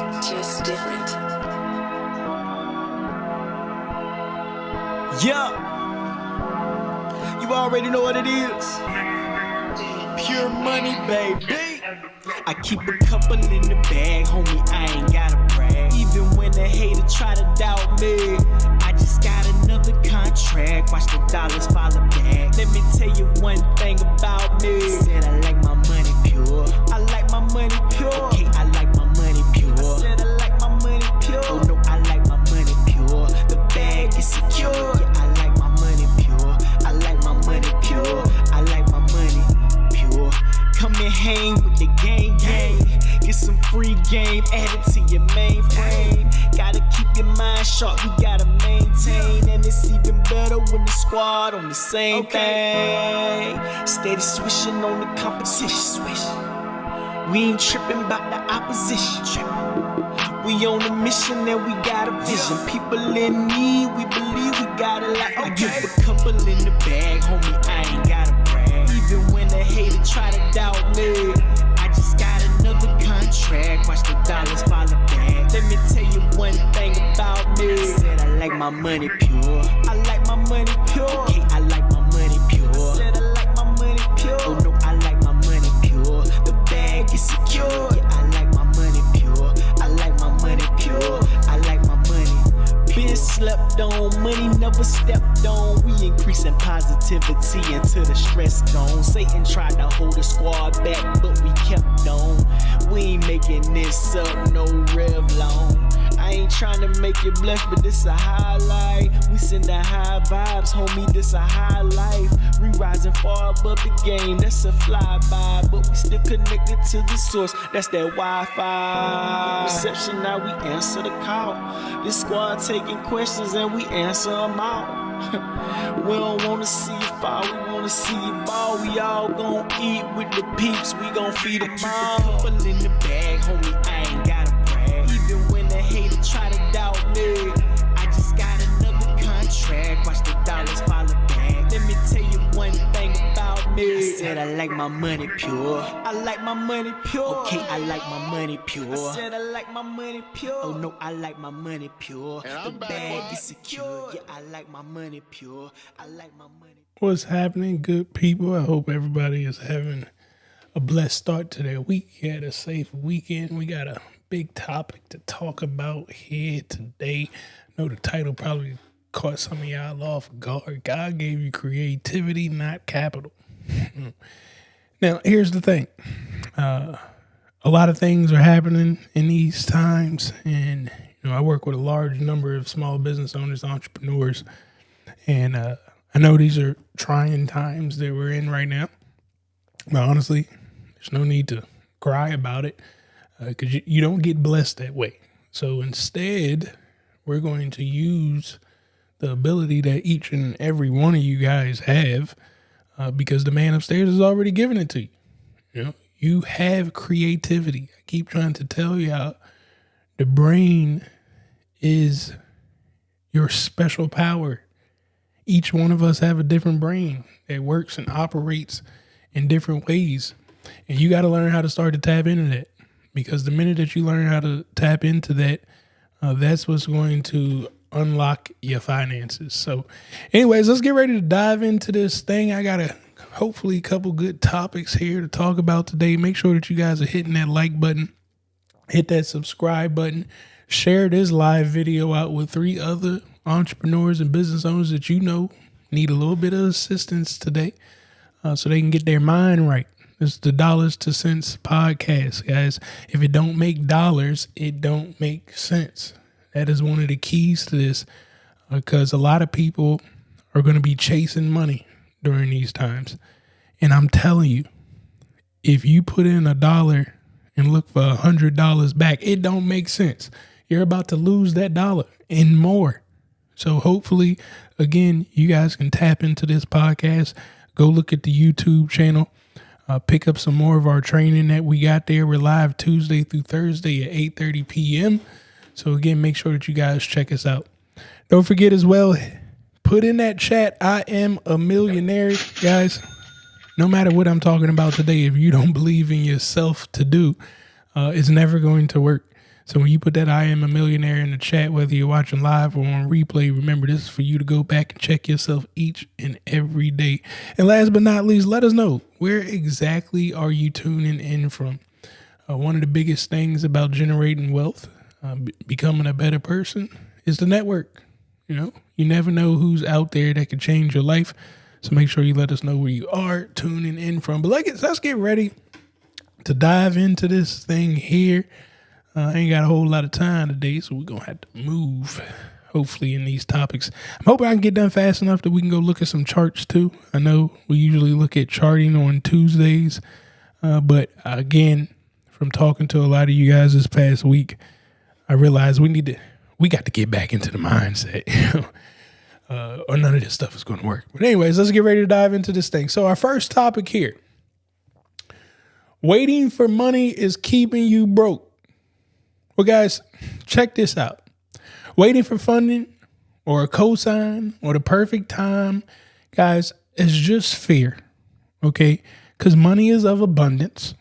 just different. Yeah, you already know what it is. Pure money, baby. I keep a couple in the bag, homie, I ain't gotta brag. Even when the hater try to doubt me, I just got another contract. Watch the dollars follow back. Let me tell you one thing about me. Said I like my money pure. I like my money pure. Okay, I like my money pure. I said I like my money pure. Oh no, I like my money pure. The bag is secure. Yeah, I like my money pure. I like my money pure. I like my money pure. Come and hang with the gang. Get some free game added to your mainframe. Gotta keep your mind sharp, we gotta maintain. And it's even better when the squad on the same thing. Steady swishing on the competition. We ain't tripping about the opposition. We on a mission and we got a vision. People in need, we believe we got it like I give a couple in the bag, homie, I ain't gotta brag. Even when the hater try to doubt me, I just got another contract. Watch the dollars follow back. Let me tell you one thing about me. Said I like my money pure. I like my money pure. Okay, I like my money pure. Said I like my money pure. Oh no, I like my money pure. The bag is secure. Yeah, I like my money pure. I like my money pure. I like my money. Been slept on, money never stepped on. We increasing positivity until the stress gone. Satan tried to hold the squad back, but we kept on. We ain't making this up, no Revlon. I ain't trying to make you blush, but this a highlight. We send the high vibes, homie, this a high life. We rising far above the game, that's a flyby. But we still connected to the source, that's that Wi-Fi. Reception, now we answer the call. This squad taking questions and we answer them all. We don't wanna see you fall, we wanna see you ball. We all gon' eat with the peeps, we gon' feed them all. Couple in the bag, homie, I ain't gotta brag. Even when the hater try to doubt me, I just got another contract. Watch the dollars follow back. Let me tell you one thing about me. I said I like my money pure. I like my money pure. Okay, I like my money pure. I said I like my money pure. Oh no, I like my money pure. The bag is secure. Yeah, I like my money pure. I like my money. What's happening, good people? I hope everybody is having a blessed start to their week. Had a safe weekend. We got a big topic to talk about here today. I know the title probably caught some of y'all off guard. God gave you creativity, not capital. Now, here's the thing. A lot of things are happening in these times, and I work with a large number of small business owners, entrepreneurs, and I know these are trying times that we're in right now. But honestly, there's no need to cry about it because you don't get blessed that way. So instead, we're going to use the ability that each and every one of you guys have because the man upstairs has already given it to you. You have creativity. I keep trying to tell y'all, the brain is your special power. Each one of us have a different brain that works and operates in different ways. And you got to learn how to start to tap into that, because the minute that you learn how to tap into that, that's what's going to unlock your finances. So anyways, let's get ready to dive into this thing. I got hopefully a couple good topics here to talk about today. Make sure that you guys are hitting that like button, hit that subscribe button, share this live video out with 3 other entrepreneurs and business owners that need a little bit of assistance today so they can get their mind right. It's the Dollars to Sense podcast, guys. If it don't make dollars, it don't make sense. That is one of the keys to this, because a lot of people are going to be chasing money during these times. And I'm telling you, if you put in $1 and look for $100 back, it don't make sense. You're about to lose that dollar and more. So hopefully, again, you guys can tap into this podcast. Go look at the YouTube channel. Pick up some more of our training that we got there. We're live Tuesday through Thursday at 8:30 p.m. So again, make sure that you guys check us out. Don't forget as well, put in that chat, I am a millionaire. Guys, no matter what I'm talking about today, if you don't believe in yourself to do, it's never going to work. So when you put that I am a millionaire in the chat, whether you're watching live or on replay, remember this is for you to go back and check yourself each and every day. And last but not least, let us know, where exactly are you tuning in from? One of the biggest things about generating wealth, becoming a better person, is the network. You never know who's out there that could change your life. So make sure you let us know where you are tuning in from. But let's get ready to dive into this thing here. I ain't got a whole lot of time today, so we're going to have to move, hopefully, in these topics. I'm hoping I can get done fast enough that we can go look at some charts, too. I know we usually look at charting on Tuesdays, but again, from talking to a lot of you guys this past week, I realized we got to get back into the mindset, or none of this stuff is going to work. But anyways, let's get ready to dive into this thing. So our first topic here, waiting for money is keeping you broke. Well, guys, check this out. Waiting for funding or a cosign or the perfect time, guys, is just fear, okay? Because money is of abundance.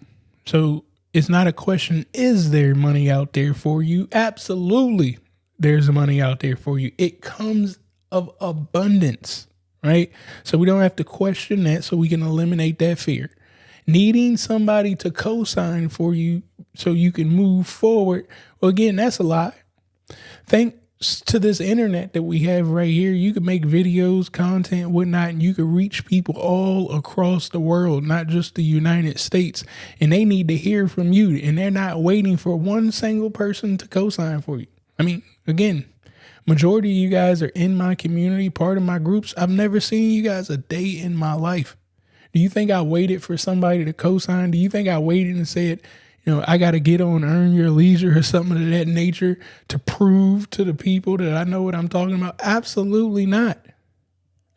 So it's not a question, is there money out there for you? Absolutely, there's money out there for you. It comes of abundance, right? So we don't have to question that, so we can eliminate that fear. Needing somebody to co-sign for you so you can move forward, well, again, that's a lie. Thanks to this internet that we have right here, you can make videos, content, whatnot, and you can reach people all across the world, not just the United States. And they need to hear from you, and they're not waiting for one single person to co-sign for you. I mean, again, majority of you guys are in my community, part of my groups. I've never seen you guys a day in my life. Do you think I waited for somebody to co-sign? Do you think I waited and said, I got to get on Earn Your Leisure or something of that nature to prove to the people that I know what I'm talking about? Absolutely not.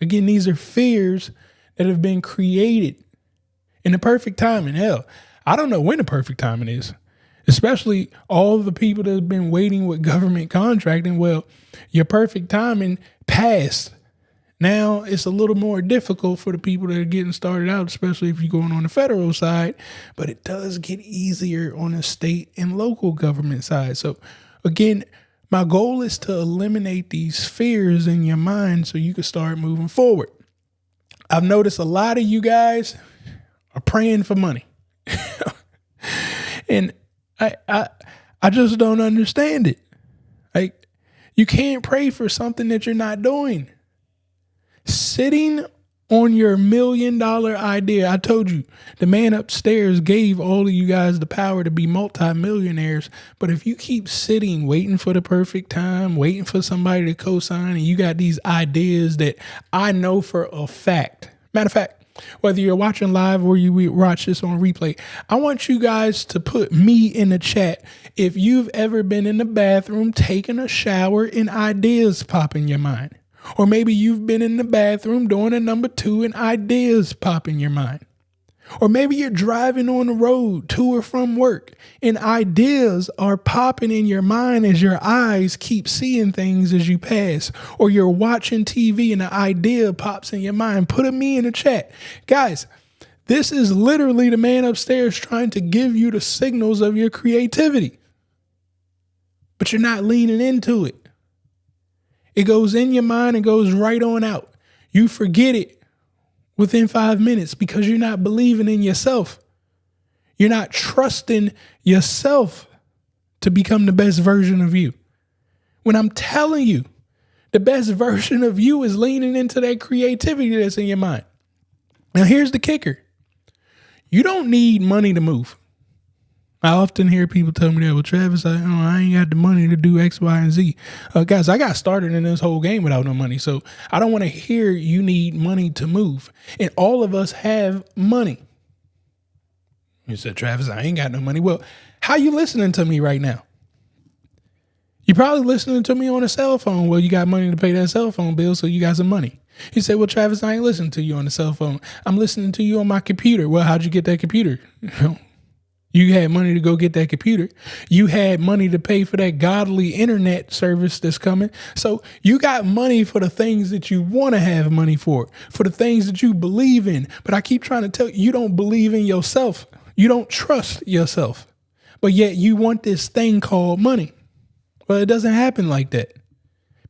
Again, these are fears that have been created in the perfect timing. Hell, I don't know when the perfect timing is, especially all the people that have been waiting with government contracting. Well, your perfect timing passed. Now it's a little more difficult for the people that are getting started out, especially if you're going on the federal side, but it does get easier on the state and local government side. So again, my goal is to eliminate these fears in your mind so you can start moving forward. I've noticed a lot of you guys are praying for money. And I just don't understand it. Like, you can't pray for something that you're not doing. Sitting on your $1 million idea. I told you, the man upstairs gave all of you guys the power to be multimillionaires. But if you keep sitting, waiting for the perfect time, waiting for somebody to co-sign, and you got these ideas that I know for a fact. Matter of fact, whether you're watching live or you watch this on replay, I want you guys to put me in the chat if you've ever been in the bathroom taking a shower and ideas pop in your mind. Or maybe you've been in the bathroom doing a number 2 and ideas pop in your mind. Or maybe you're driving on the road to or from work and ideas are popping in your mind as your eyes keep seeing things as you pass. Or you're watching TV and an idea pops in your mind. Put a me in the chat. Guys, this is literally the man upstairs trying to give you the signals of your creativity. But you're not leaning into it. It goes in your mind and goes right on out. You forget it within 5 minutes because you're not believing in yourself. You're not trusting yourself to become the best version of you. When I'm telling you, the best version of you is leaning into that creativity that's in your mind. Now, here's the kicker. You don't need money to move. I often hear people tell me that, well, Travis, I ain't got the money to do X, Y, and Z. Guys, I got started in this whole game without no money. So I don't want to hear you need money to move. And all of us have money. You said, Travis, I ain't got no money. Well, how you listening to me right now? You're probably listening to me on a cell phone. Well, you got money to pay that cell phone bill, so you got some money. You say, well, Travis, I ain't listening to you on the cell phone. I'm listening to you on my computer. Well, how'd you get that computer? You had money to go get that computer. You had money to pay for that godly internet service that's coming. So you got money for the things that you want to have money for the things that you believe in. But I keep trying to tell you, you don't believe in yourself. You don't trust yourself. but yet you want this thing called money. Well, it doesn't happen like that.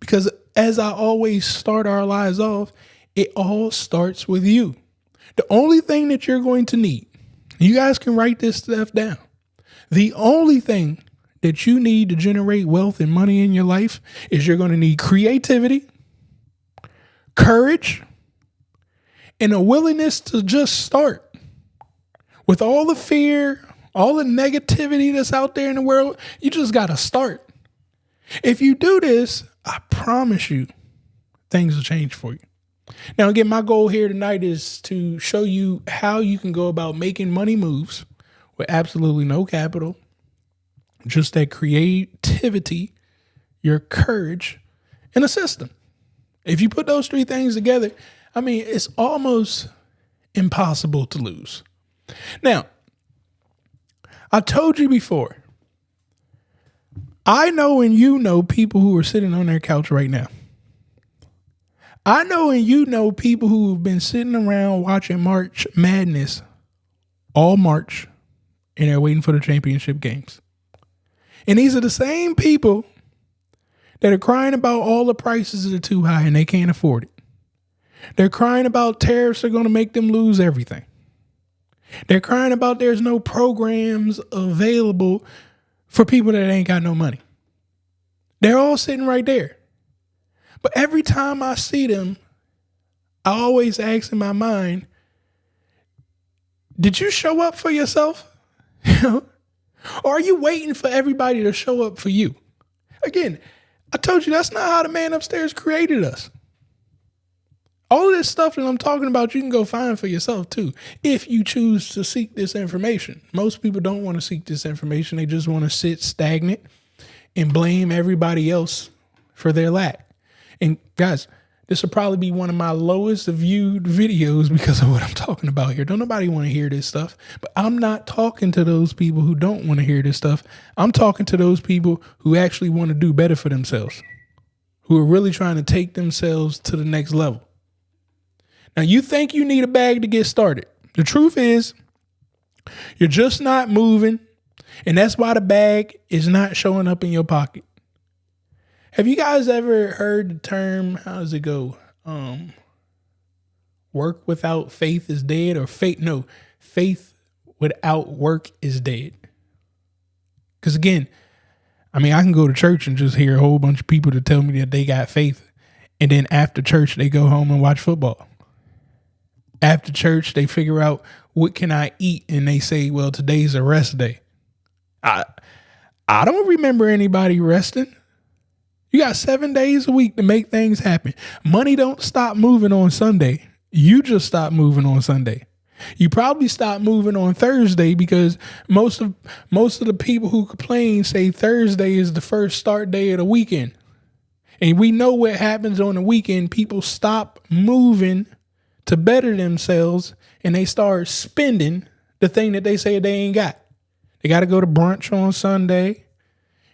Because as I always start our lives off, it all starts with you. The only thing that you're going to need, you guys can write this stuff down. The only thing that you need to generate wealth and money in your life is you're going to need creativity, courage, and a willingness to just start. With all the fear, all the negativity that's out there in the world, you just got to start. If you do this, I promise you, things will change for you. Now, again, my goal here tonight is to show you how you can go about making money moves with absolutely no capital, just that creativity, your courage, and a system. If you put those three things together, I mean, it's almost impossible to lose. Now, I told you before, I know and you know people who are sitting on their couch right now. I know and you know people who have been sitting around watching March Madness all March and they're waiting for the championship games. And these are the same people that are crying about all the prices are too high and they can't afford it. They're crying about tariffs are going to make them lose everything. They're crying about there's no programs available for people that ain't got no money. They're all sitting right there. But every time I see them, I always ask in my mind, did you show up for yourself? Or are you waiting for everybody to show up for you? Again, I told you that's not how the man upstairs created us. All of this stuff that I'm talking about, you can go find for yourself too, if you choose to seek this information. Most people don't want to seek this information. They just want to sit stagnant and blame everybody else for their lack. And guys, this will probably be one of my lowest viewed videos because of what I'm talking about here. Don't nobody want to hear this stuff, but I'm not talking to those people who don't want to hear this stuff. I'm talking to those people who actually want to do better for themselves, who are really trying to take themselves to the next level. Now, you think you need a bag to get started. The truth is, you're just not moving, and that's why the bag is not showing up in your pocket. Have you guys ever heard the term, how does it go? Work without faith is dead, or faith without work is dead. Because again, I mean, I can go to church and just hear a whole bunch of people to tell me that they got faith. And then after church, they go home and watch football. After church, they figure out what can I eat? And they say, well, today's a rest day. I don't remember anybody resting. You got 7 days a week to make things happen. Money don't stop moving on Sunday. You just stop moving on Sunday. You probably stop moving on Thursday because most of the people who complain say Thursday is the first start day of the weekend. And we know what happens on the weekend. People stop moving to better themselves and they start spending the thing that they say they ain't got. They got to go to brunch on Sunday.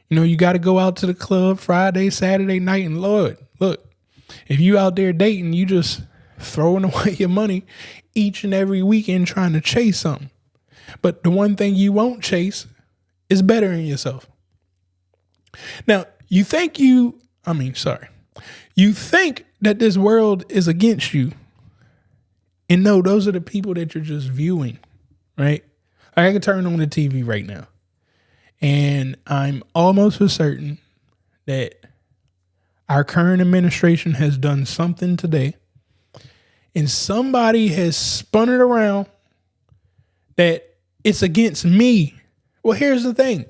You know, you got to go out to the club Friday, Saturday night. And Lord, look, if you out there dating, you just throwing away your money each and every weekend trying to chase something. But the one thing you won't chase is bettering yourself. Now, you think that this world is against you. And no, those are the people that you're just viewing, right? I can turn on the TV right now. And I'm almost for certain that our current administration has done something today and somebody has spun it around that it's against me. Well, here's the thing.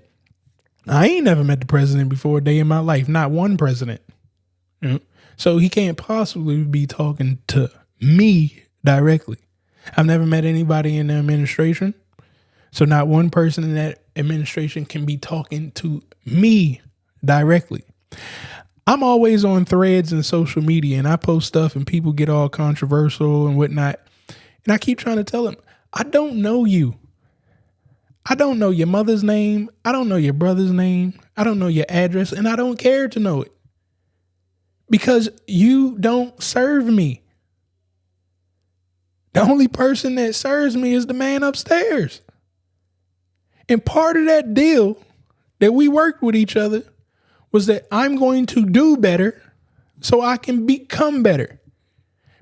I ain't never met the president before a day in my life, not one president. You know? So he can't possibly be talking to me directly. I've never met anybody in the administration. So not one person in that administration can be talking to me directly. I'm always on threads and social media and I post stuff and people get all controversial and whatnot. And I keep trying to tell them, I don't know you. I don't know your mother's name. I don't know your brother's name. I don't know your address and I don't care to know it because you don't serve me. The only person that serves me is the man upstairs. And part of that deal that we worked with each other was that I'm going to do better so I can become better.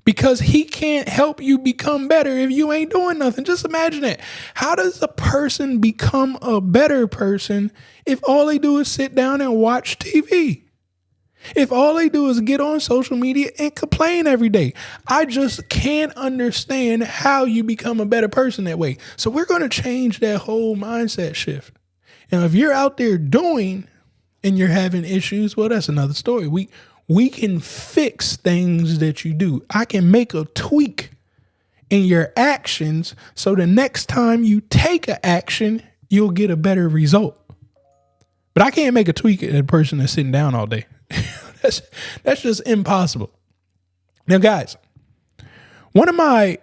Because he can't help you become better if you ain't doing nothing. Just imagine that. How does a person become a better person if all they do is sit down and watch TV? If all they do is get on social media and complain every day? I just can't understand how you become a better person that way. So we're going to change that whole mindset shift. And if you're out there doing and you're having issues, well, that's another story. We can fix things that you do. I can make a tweak in your actions so the next time you take an action, you'll get a better result. But I can't make a tweak at a person that's sitting down all day. That's just impossible. Now, guys, one of my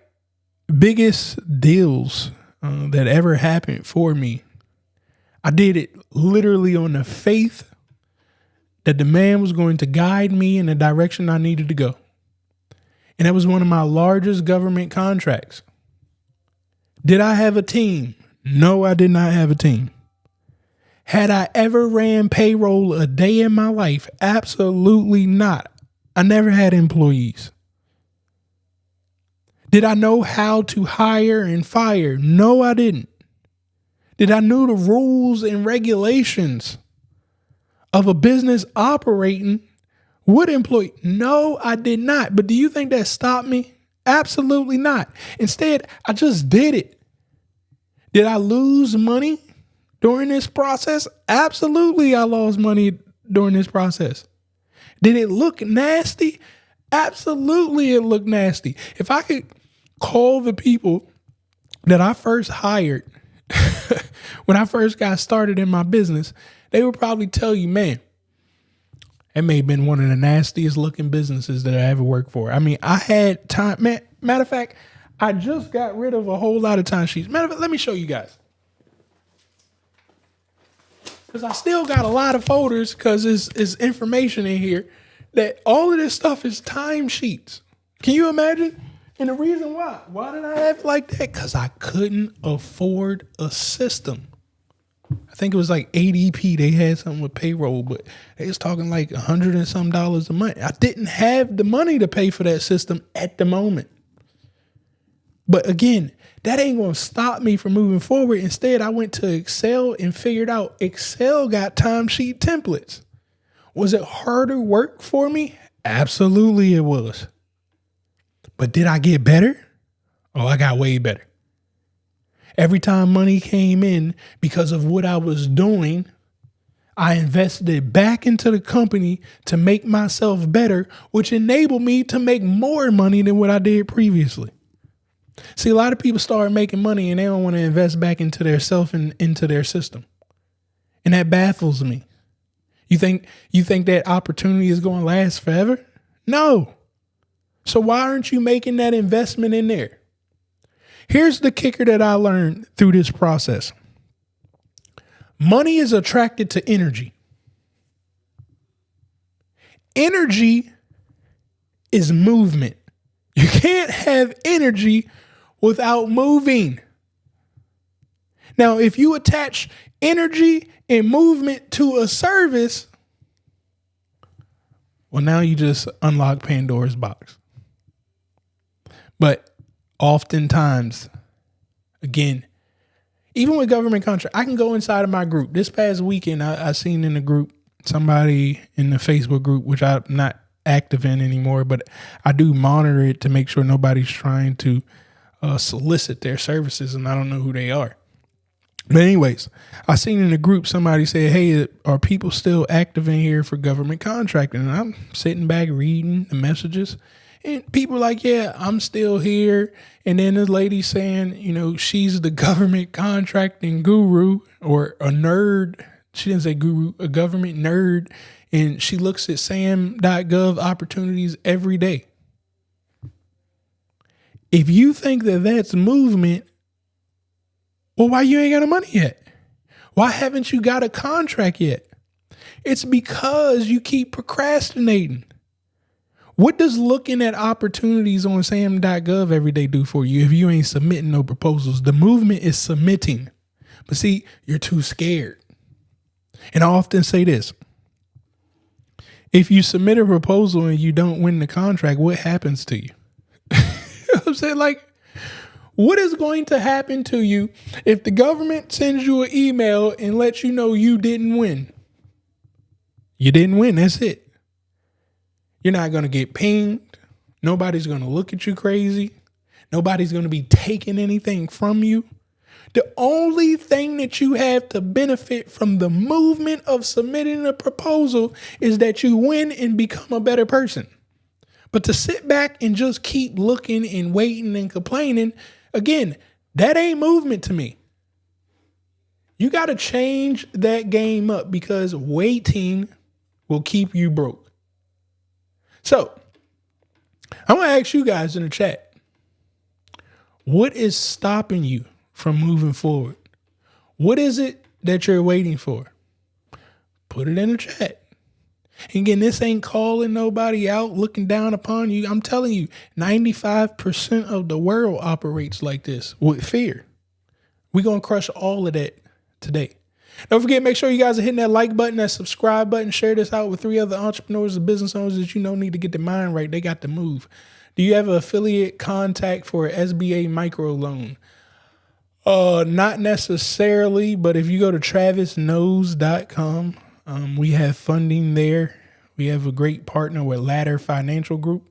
biggest deals that ever happened for me, I did it literally on the faith that the man was going to guide me in the direction I needed to go. And that was one of my largest government contracts. Did I have a team? No, I did not have a team. Had I ever ran payroll a day in my life? Absolutely not. I never had employees. Did I know how to hire and fire? No, I didn't. Did I know the rules and regulations of a business operating with employee? No, I did not. But do you think that stopped me? Absolutely not. Instead, I just did it. Did I lose money during this process? Absolutely, I lost money during this process. Did it look nasty? Absolutely, it looked nasty. If I could call the people that I first hired when I first got started in my business, they would probably tell you, man, it may have been one of the nastiest looking businesses that I ever worked for. I mean, I had time. Matter of fact, I just got rid of a whole lot of timesheets. Matter of fact, let me show you guys. Because I still got a lot of folders because it's information in here that all of this stuff is timesheets. Can you imagine? And the reason why did I have it like that? Because I couldn't afford a system. I think it was like ADP. They had something with payroll, but they was talking like $100 and some a month. I didn't have the money to pay for that system at the moment. But again, that ain't going to stop me from moving forward. Instead, I went to Excel and figured out Excel got timesheet templates. Was it harder work for me? Absolutely it was. But did I get better? Oh, I got way better. Every time money came in because of what I was doing, I invested it back into the company to make myself better, which enabled me to make more money than what I did previously. See, a lot of people start making money and they don't want to invest back into their self and into their system. And that baffles me. You think that opportunity is going to last forever? No. So why aren't you making that investment in there? Here's the kicker that I learned through this process. Money is attracted to energy. Energy is movement. You can't have energy without moving. Now, if you attach energy and movement to a service, well, now you just unlock Pandora's box. But oftentimes, again, even with government contract, I can go inside of my group. This past weekend, I seen in the group, somebody in the Facebook group, which I'm not active in anymore, but I do monitor it to make sure nobody's trying to solicit their services, and I don't know who they are. But anyways, I seen in the group somebody say, hey, are people still active in here for government contracting? And I'm sitting back reading the messages. And people are like, yeah, I'm still here. And then this lady saying, you know, she's the government contracting guru or a nerd. She didn't say guru, a government nerd. And she looks at sam.gov opportunities every day. If you think that that's movement, well, why you ain't got no money yet? Why haven't you got a contract yet? It's because you keep procrastinating. What does looking at opportunities on sam.gov every day do for you if you ain't submitting no proposals? The movement is submitting. But see, you're too scared. And I often say this. If you submit a proposal and you don't win the contract, what happens to you? You know what I'm saying? Like, what is going to happen to you if the government sends you an email and lets you know you didn't win? You didn't win. That's it. You're not going to get pinged. Nobody's going to look at you crazy. Nobody's going to be taking anything from you. The only thing that you have to benefit from the movement of submitting a proposal is that you win and become a better person. But to sit back and just keep looking and waiting and complaining, again, that ain't movement to me. You got to change that game up because waiting will keep you broke. So I'm going to ask you guys in the chat, what is stopping you from moving forward? What is it that you're waiting for? Put it in the chat. And again, this ain't calling nobody out, looking down upon you. I'm telling you, 95% of the world operates like this with fear. We're going to crush all of that today. Don't forget, make sure you guys are hitting that like button, that subscribe button, share this out with 3 other entrepreneurs and business owners that you know need to get their mind right. They got to move. Do you have an affiliate contact for an SBA micro loan? Not necessarily, but if you go to travisknows.com, we have funding there. We have a great partner with Ladder Financial Group,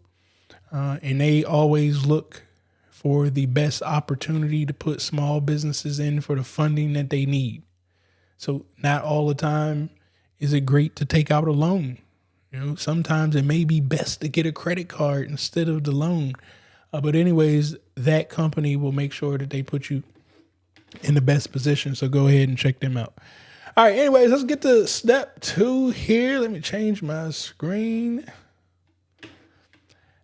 and they always look for the best opportunity to put small businesses in for the funding that they need. So not all the time is it great to take out a loan. You know, sometimes it may be best to get a credit card instead of the loan. But anyways, that company will make sure that they put you in the best position. So go ahead and check them out. All right. Anyways, let's get to step 2 here. Let me change my screen.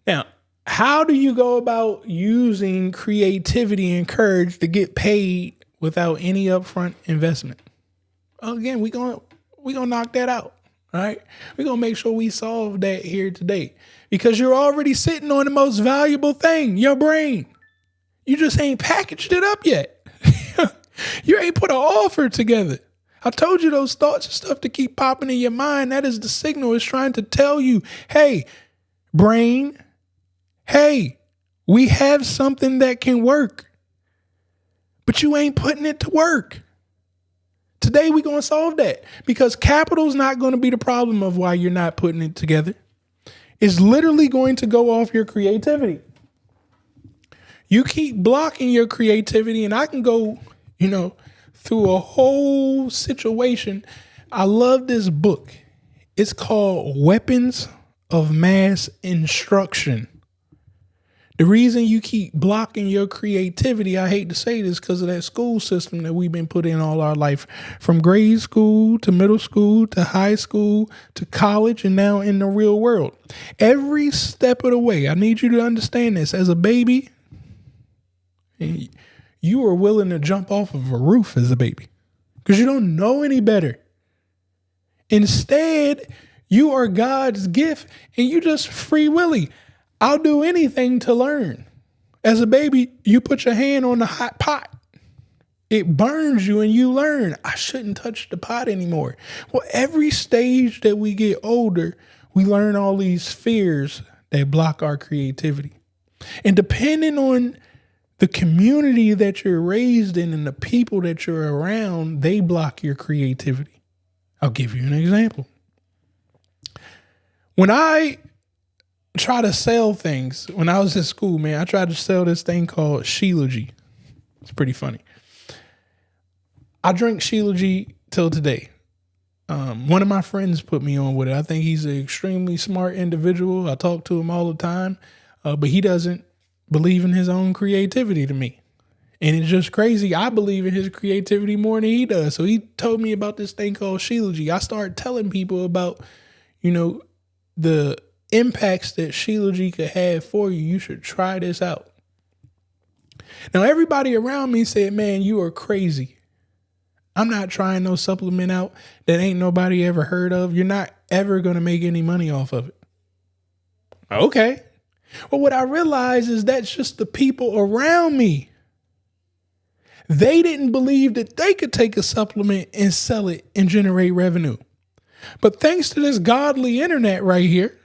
Now, how do you go about using creativity and courage to get paid without any upfront investment? Again, we're gonna knock that out. All right. We're going to make sure we solve that here today because you're already sitting on the most valuable thing, your brain. You just ain't packaged it up yet. You ain't put an offer together. I told you those thoughts and stuff to keep popping in your mind. That is the signal. It's trying to tell you, hey, brain, hey, we have something that can work, but you ain't putting it to work. Today, we're going to solve that because capital is not going to be the problem of why you're not putting it together. It's literally going to go off your creativity. You keep blocking your creativity, and I can go, through a whole situation. I love this book. It's called Weapons of Mass Instruction. The reason you keep blocking your creativity, I hate to say this, because of that school system that we've been put in all our life, from grade school to middle school to high school to college and now in the real world. Every step of the way, I need you to understand this. As a baby, you are willing to jump off of a roof as a baby because you don't know any better. Instead, you are God's gift and you just free willy. I'll do anything to learn. As a baby, you put your hand on the hot pot. It burns you and you learn, I shouldn't touch the pot anymore. Well, every stage that we get older, we learn all these fears that block our creativity. And depending on the community that you're raised in and the people that you're around, they block your creativity. I'll give you an example. When I try to sell things, when I was in school, man, I tried to sell this thing called Sheilagy. It's pretty funny. I drink Sheilagy till today. One of my friends put me on with it. I think he's an extremely smart individual. I talk to him all the time, but he doesn't believe in his own creativity to me. And it's just crazy. I believe in his creativity more than he does. So he told me about this thing called Sheilagy. I started telling people about, the impacts that Sheilagy could have for you. You should try this out. Now, everybody around me said, man, you are crazy. I'm not trying no supplement out that ain't nobody ever heard of. You're not ever going to make any money off of it. Okay. Well, what I realize is that's just the people around me. They didn't believe that they could take a supplement and sell it and generate revenue. But thanks to this godly internet right here,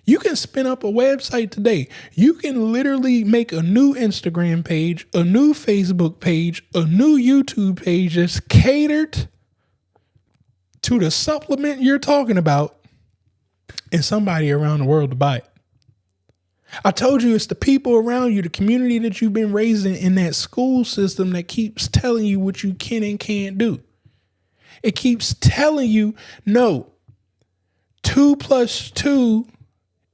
you can spin up a website today. You can literally make a new Instagram page, a new Facebook page, a new YouTube page that's catered to the supplement you're talking about and somebody around the world to buy it. I told you it's the people around you, the community that you've been raising in that school system that keeps telling you what you can and can't do. It keeps telling you, no, 2 + 2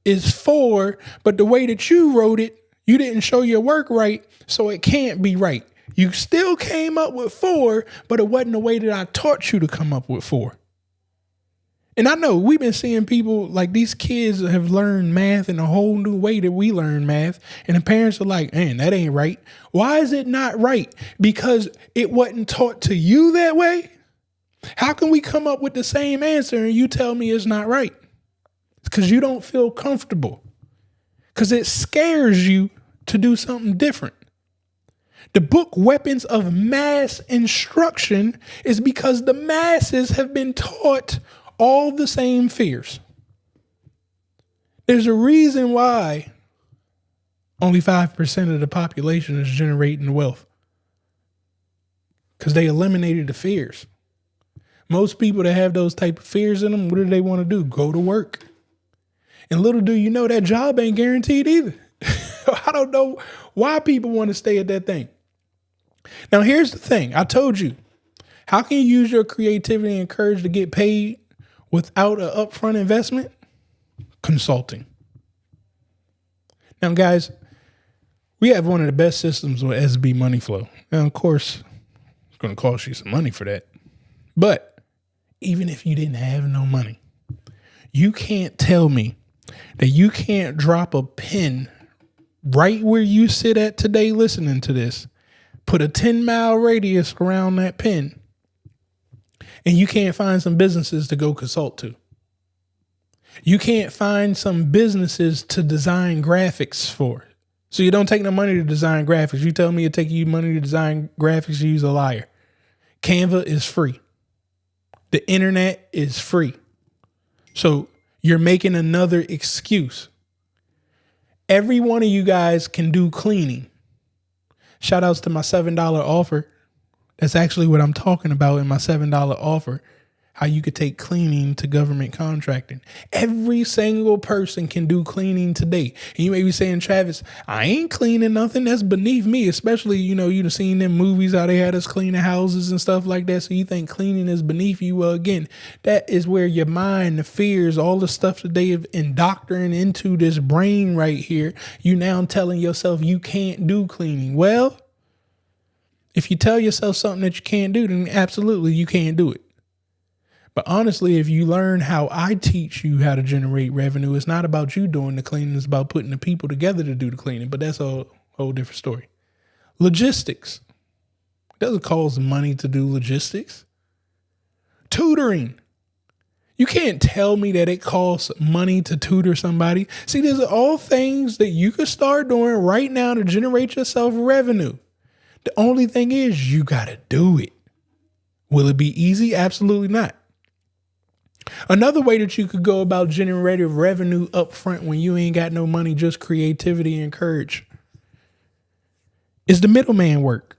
is 4, but the way that you wrote it, you didn't show your work right, so it can't be right. You still came up with 4, but it wasn't the way that I taught you to come up with 4. And I know we've been seeing people like these kids have learned math in a whole new way that we learn math. And the parents are like, man, that ain't right. Why is it not right? Because it wasn't taught to you that way. How can we come up with the same answer and you tell me it's not right? It's because you don't feel comfortable. Because it scares you to do something different. The book Weapons of Mass Instruction is because the masses have been taught all the same fears. There's a reason why only 5% of the population is generating wealth. Because they eliminated the fears. Most people that have those type of fears in them, what do they want to do? Go to work. And little do you know that job ain't guaranteed either. I don't know why people want to stay at that thing. Now, here's the thing. I told you, how can you use your creativity and courage to get paid without an upfront investment? Consulting. Now, guys, we have one of the best systems with SB Money Flow. Now, of course, it's going to cost you some money for that. But even if you didn't have no money, you can't tell me that you can't drop a pin right where you sit at today listening to this, put a 10-mile radius around that pin, and you can't find some businesses to go consult to. You can't find some businesses to design graphics for. So you don't take no money to design graphics. You tell me it take you money to design graphics, you use a liar. Canva is free. The internet is free. So you're making another excuse. Every one of you guys can do cleaning. Shout outs to my $7 offer. That's actually what I'm talking about in my $7 offer. How you could take cleaning to government contracting. Every single person can do cleaning today. And you may be saying, Travis, I ain't cleaning nothing. That's beneath me. Especially, you've seen them movies, how they had us cleaning houses and stuff like that. So you think cleaning is beneath you. Well, again, that is where your mind, the fears, all the stuff that they have indoctrinated into this brain right here. You now telling yourself you can't do cleaning. Well, if you tell yourself something that you can't do, then absolutely you can't do it. But honestly, if you learn how I teach you how to generate revenue, it's not about you doing the cleaning. It's about putting the people together to do the cleaning. But that's a whole different story. Logistics. It doesn't cost money to do logistics. Tutoring. You can't tell me that it costs money to tutor somebody. See, these are all things that you could start doing right now to generate yourself revenue. The only thing is you got to do it. Will it be easy? Absolutely not. Another way that you could go about generating revenue up front when you ain't got no money, just creativity and courage, is the middleman work.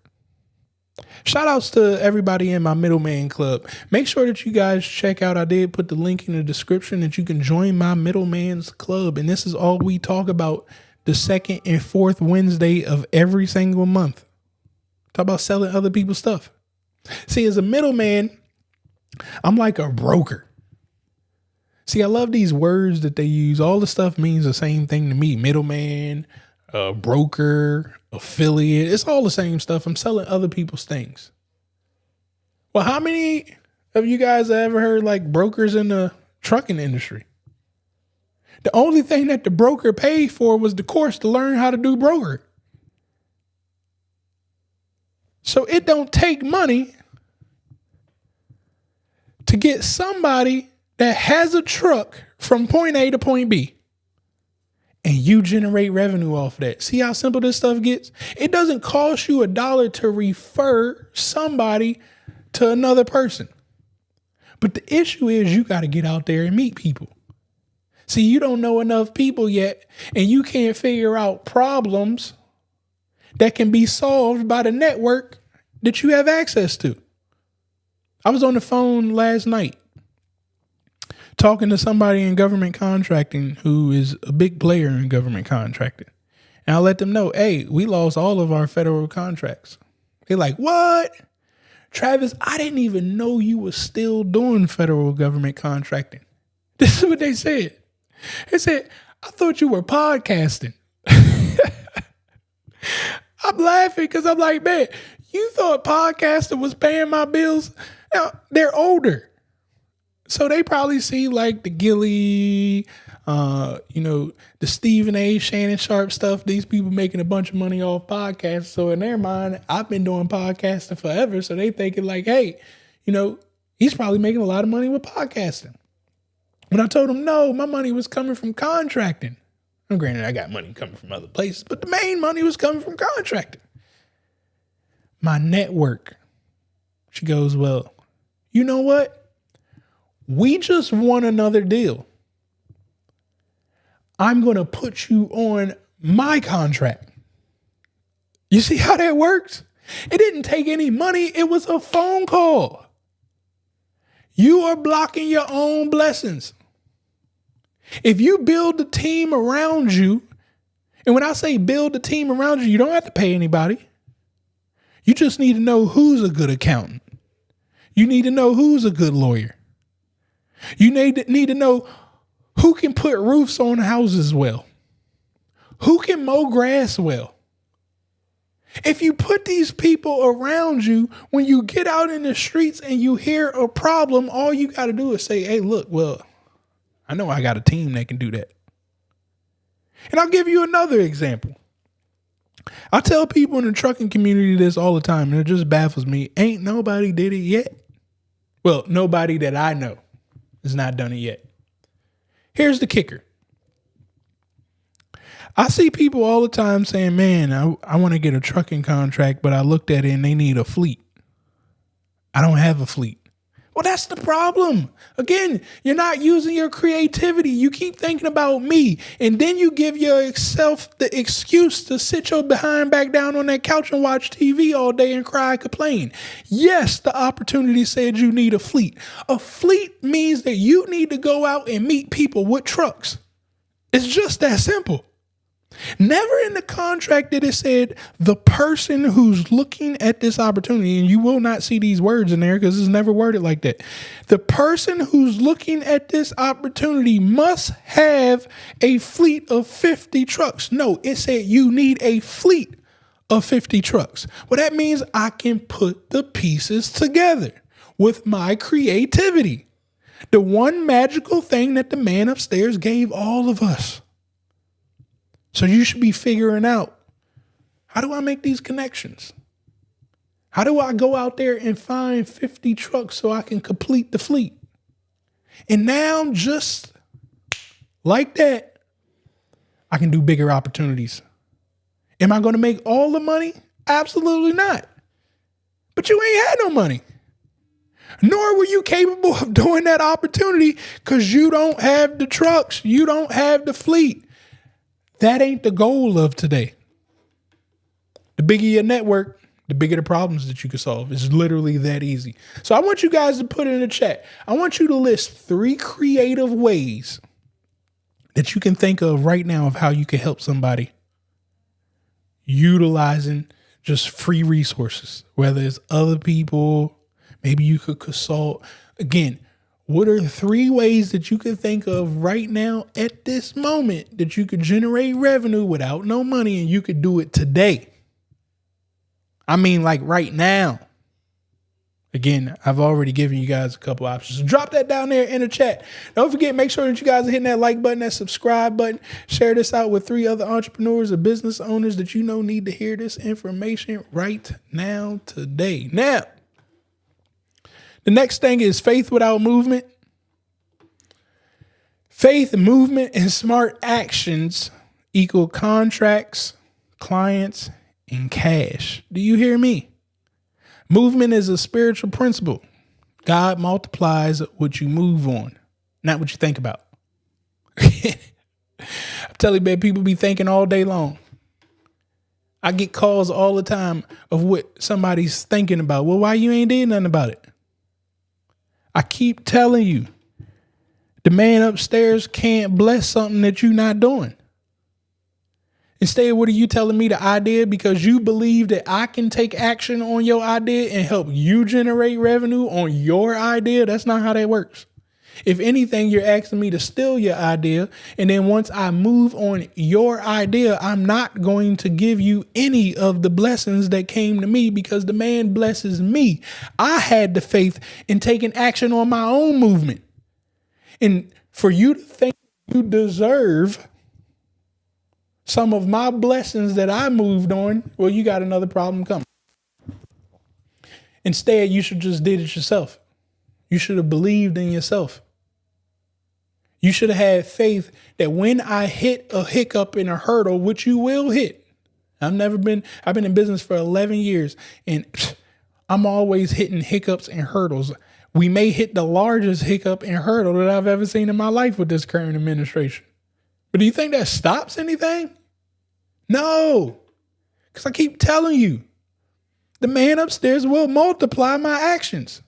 Shout outs to everybody in my middleman club. Make sure that you guys check out. I did put the link in the description that you can join my middleman's club. And this is all we talk about the second and fourth Wednesday of every single month. Talk about selling other people's stuff. See, as a middleman, I'm like a broker. See, I love these words that they use. All the stuff means the same thing to me. Middleman, broker, affiliate. It's all the same stuff. I'm selling other people's things. Well, how many of you guys have ever heard like brokers in the trucking industry? The only thing that the broker paid for was the course to learn how to do broker. So it don't take money to get somebody that has a truck from point A to point B and you generate revenue off of that. See how simple this stuff gets? It doesn't cost you $1 to refer somebody to another person. But the issue is you got to get out there and meet people. See, you don't know enough people yet, and you can't figure out problems that can be solved by the network that you have access to. I was on the phone last night talking to somebody in government contracting who is a big player in government contracting. And I let them know, hey, we lost all of our federal contracts. They're like, what? Travis, I didn't even know you were still doing federal government contracting. This is what they said. They said, I thought you were podcasting. I'm laughing because I'm like, man, you thought podcasting was paying my bills? Now, they're older. So they probably see like the Gilly, the Stephen A. Shannon Sharp stuff. These people making a bunch of money off podcasts. So in their mind, I've been doing podcasting forever. So they thinking like, hey, he's probably making a lot of money with podcasting. When I told them, no, my money was coming from contracting. And granted, I got money coming from other places, but the main money was coming from contracting. My network. She goes, well, you know what? We just won another deal. I'm going to put you on my contract. You see how that works? It didn't take any money. It was a phone call. You are blocking your own blessings. If you build the team around you, and when I say build the team around you don't have to pay anybody. You just need to know who's a good accountant. You need to know who's a good lawyer. You need to know who can put roofs on houses well, who can mow grass well. If you put these people around you, when you get out in the streets and you hear a problem, all you got to do is say, hey, look, well, I know I got a team that can do that. And I'll give you another example. I tell people in the trucking community this all the time, and it just baffles me. Ain't nobody did it yet. Well, nobody that I know has not done it yet. Here's the kicker. I see people all the time saying, man, I want to get a trucking contract, but I looked at it and they need a fleet. I don't have a fleet. Well, that's the problem. Again, you're not using your creativity. You keep thinking about me, and then you give yourself the excuse to sit your behind back down on that couch and watch TV all day and cry and complain. Yes, the opportunity said you need a fleet. A fleet means that you need to go out and meet people with trucks. It's just that simple. Never in the contract did it said the person who's looking at this opportunity, and you will not see these words in there because it's never worded like that. The person who's looking at this opportunity must have a fleet of 50 trucks. No, it said you need a fleet of 50 trucks. Well, that means I can put the pieces together with my creativity. The one magical thing that the man upstairs gave all of us. So you should be figuring out, how do I make these connections? How do I go out there and find 50 trucks so I can complete the fleet? And now, just like that, I can do bigger opportunities. Am I going to make all the money? Absolutely not. But you ain't had no money. Nor were you capable of doing that opportunity because you don't have the trucks. You don't have the fleet. That ain't the goal of today. The bigger your network, the bigger the problems that you can solve. It's literally that easy. So I want you guys to put it in the chat. I want you to list 3 creative ways that you can think of right now of how you can help somebody utilizing just free resources, whether it's other people, maybe you could consult. Again, what are 3 ways that you can think of right now at this moment that you could generate revenue without no money, and you could do it today? I mean, like right now. Again, I've already given you guys a couple options. So drop that down there in the chat. Don't forget, make sure that you guys are hitting that like button, that subscribe button. Share this out with 3 other entrepreneurs or business owners that you know need to hear this information right now, today. Now, the next thing is faith without movement. Faith, movement, and smart actions equal contracts, clients, and cash. Do you hear me? Movement is a spiritual principle. God multiplies what you move on, not what you think about. I'm telling you, man, people be thinking all day long. I get calls all the time of what somebody's thinking about. Well, why you ain't did nothing about it? I keep telling you, the man upstairs can't bless something that you're not doing. Instead, what are you telling me the idea? Because you believe that I can take action on your idea and help you generate revenue on your idea? That's not how that works. If anything, you're asking me to steal your idea. And then once I move on your idea, I'm not going to give you any of the blessings that came to me because the man blesses me. I had the faith in taking action on my own movement. And for you to think you deserve some of my blessings that I moved on, well, you got another problem coming. Instead, you should just did it yourself. You should have believed in yourself. You should have had faith that when I hit a hiccup and a hurdle, which you will hit. I've been in business for 11 years and I'm always hitting hiccups and hurdles. We may hit the largest hiccup and hurdle that I've ever seen in my life with this current administration. But do you think that stops anything? No, because I keep telling you, the man upstairs will multiply my actions.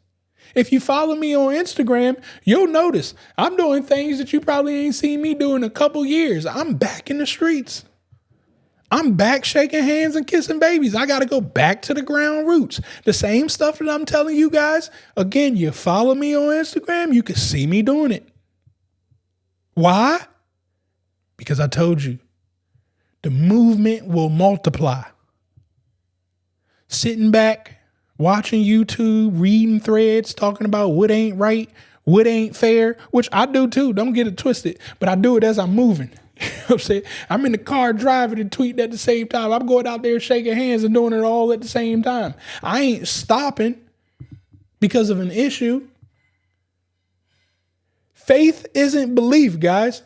If you follow me on Instagram, you'll notice I'm doing things that you probably ain't seen me do in a couple years. I'm back in the streets. I'm back shaking hands and kissing babies. I got to go back to the ground roots. The same stuff that I'm telling you guys. Again, you follow me on Instagram, you can see me doing it. Why? Because I told you, the movement will multiply. Sitting back, watching YouTube, reading threads, talking about what ain't right, what ain't fair, which I do too. Don't get it twisted, but I do it as I'm moving. You know what I'm saying? I'm in the car driving and tweeting at the same time. I'm going out there shaking hands and doing it all at the same time. I ain't stopping because of an issue. Faith isn't belief, guys.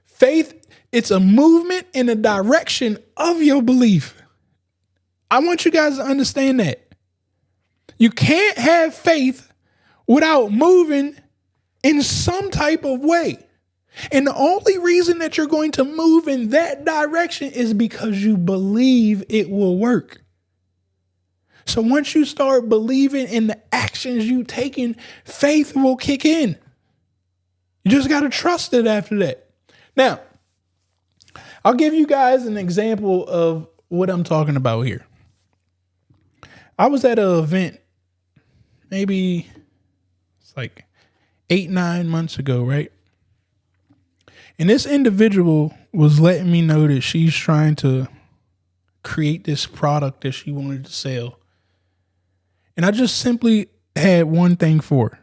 Faith, it's a movement in the direction of your belief. I want you guys to understand that. You can't have faith without moving in some type of way. And the only reason that you're going to move in that direction is because you believe it will work. So once you start believing in the actions you taking, faith will kick in. You just got to trust it after that. Now, I'll give you guys an example of what I'm talking about here. I was at an event, maybe it's like 8-9 months ago, right? And this individual was letting me know that she's trying to create this product that she wanted to sell. And I just simply had one thing for her.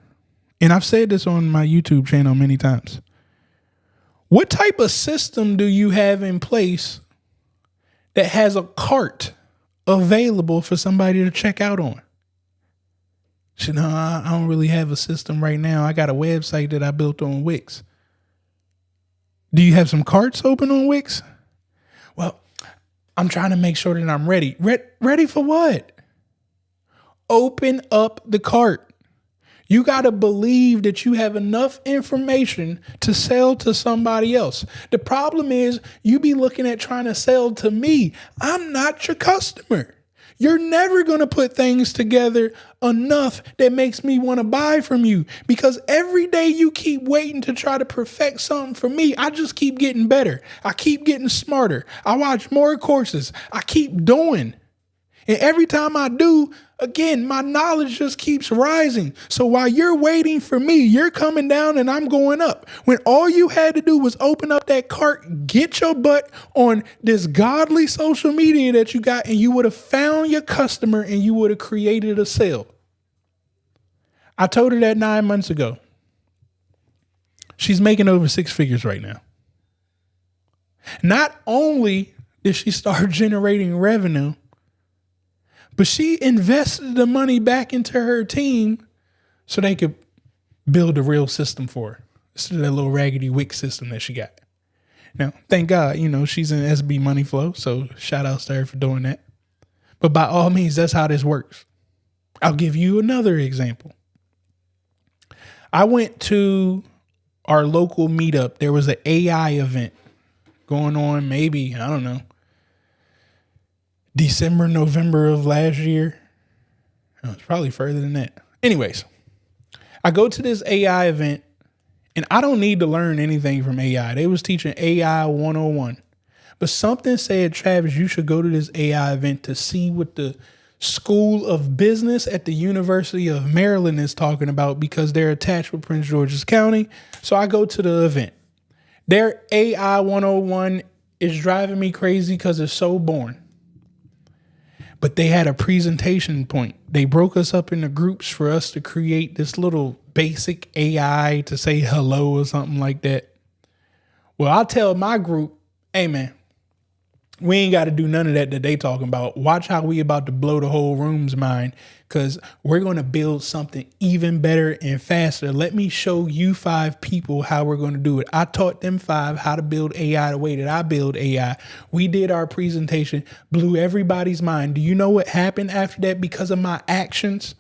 And I've said this on my YouTube channel many times. What type of system do you have in place that has a cart available for somebody to check out on? She said, no, I don't really have a system right now. I got a website that I built on Wix. Do you have some carts open on Wix? Well, I'm trying to make sure that I'm ready. Ready for what? Open up the cart. You got to believe that you have enough information to sell to somebody else. The problem is you be looking at trying to sell to me. I'm not your customer. You're never going to put things together enough that makes me want to buy from you, because every day you keep waiting to try to perfect something for me. I just keep getting better. I keep getting smarter. I watch more courses. I keep doing. And every time I do, again, my knowledge just keeps rising. So while you're waiting for me, you're coming down and I'm going up. When all you had to do was open up that cart, get your butt on this godly social media that you got, and you would have found your customer and you would have created a sale. I told her that 9 months ago. She's making over 6 figures right now. Not only did she start generating revenue, but she invested the money back into her team so they could build a real system for her, instead of that little raggedy Wix system that she got. Now, thank God, she's in SB Money Flow. So shout outs to her for doing that. But by all means, that's how this works. I'll give you another example. I went to our local meetup. There was an AI event going on, maybe, I don't know, December, November of last year. Oh, it's probably further than that. Anyways, I go to this AI event and I don't need to learn anything from AI. They was teaching AI 101. But something said, Travis, you should go to this AI event to see what the School of Business at the University of Maryland is talking about, because they're attached with Prince George's County. So I go to the event. Their AI 101 is driving me crazy because it's so boring. But they had a presentation point. They broke us up into groups for us to create this little basic AI to say hello or something like that. Well, I tell my group, hey, man, we ain't got to do none of that they talking about. Watch how we about to blow the whole room's mind, because we're going to build something even better and faster. Let me show you 5 people how we're going to do it. I taught them 5 how to build AI the way that I build AI. We did our presentation, blew everybody's mind. Do you know what happened after that because of my actions?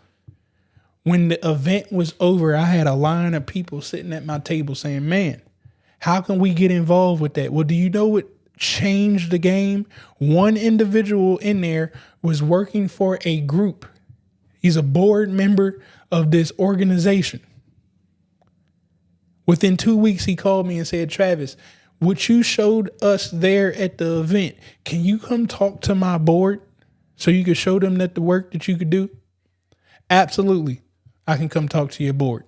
When the event was over, I had a line of people sitting at my table saying, man, how can we get involved with that? Well, do you know what changed the game? One individual in there was working for a group. He's a board member of this organization. Within 2 weeks, he called me and said, Travis, what you showed us there at the event, can you come talk to my board so you could show them that the work that you could do? Absolutely. I can come talk to your board.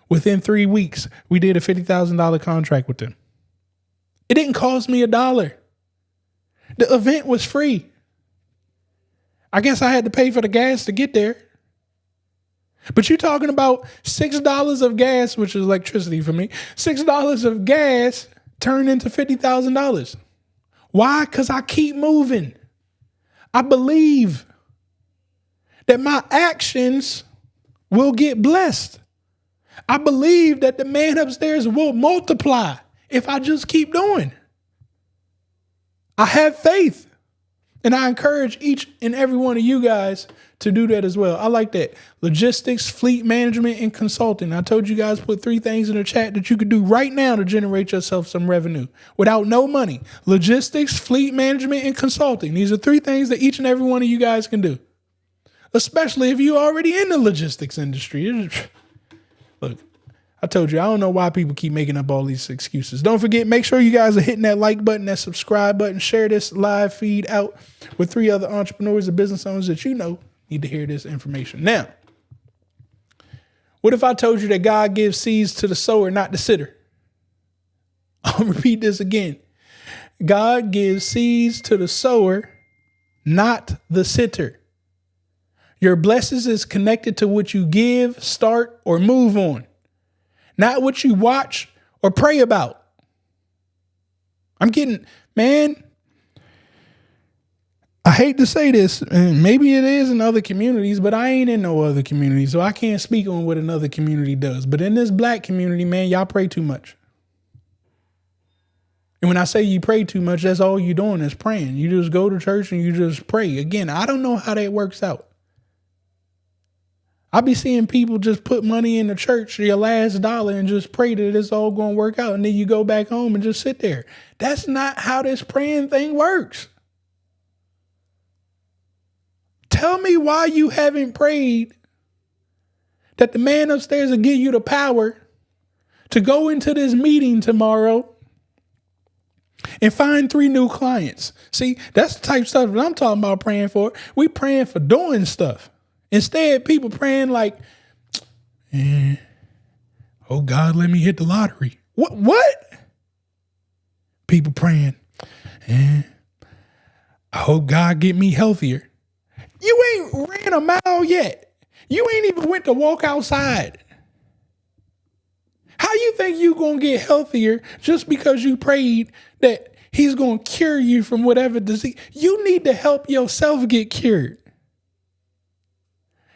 Within 3 weeks, we did a $50,000 contract with them. It didn't cost me $1. The event was free. I guess I had to pay for the gas to get there. But you're talking about $6 of gas, which is electricity for me. $6 of gas turned into $50,000. Why? Because I keep moving. I believe that my actions will get blessed. I believe that the man upstairs will multiply if I just keep doing. I have faith. And I encourage each and every one of you guys to do that as well. I like that. Logistics, fleet management, and consulting. I told you guys put 3 things in the chat that you could do right now to generate yourself some revenue without no money. Logistics, fleet management, and consulting. These are 3 things that each and every one of you guys can do. Especially if you're already in the logistics industry. Look, I told you, I don't know why people keep making up all these excuses. Don't forget, make sure you guys are hitting that like button, that subscribe button, share this live feed out with 3 other entrepreneurs and business owners that you know need to hear this information. Now, what if I told you that God gives seeds to the sower, not the sitter? I'll repeat this again. God gives seeds to the sower, not the sitter. Your blessings is connected to what you give, start, or move on. Not what you watch or pray about. Man, I hate to say this, and maybe it is in other communities, but I ain't in no other community, so I can't speak on what another community does. But in this black community, man, y'all pray too much. And when I say you pray too much, that's all you're doing is praying. You just go to church and you just pray. Again, I don't know how that works out. I be seeing people just put money in the church, your last dollar, and just pray that it's all going to work out. And then you go back home and just sit there. That's not how this praying thing works. Tell me why you haven't prayed that the man upstairs will give you the power to go into this meeting tomorrow and find 3 new clients. See, that's the type of stuff that I'm talking about praying for. We praying for doing stuff. Instead, people praying like, oh God, let me hit the lottery. What? People praying, I hope God get me healthier. You ain't ran a mile yet. You ain't even went to walk outside. How you think you gonna get healthier just because you prayed that he's gonna cure you from whatever disease? You need to help yourself get cured.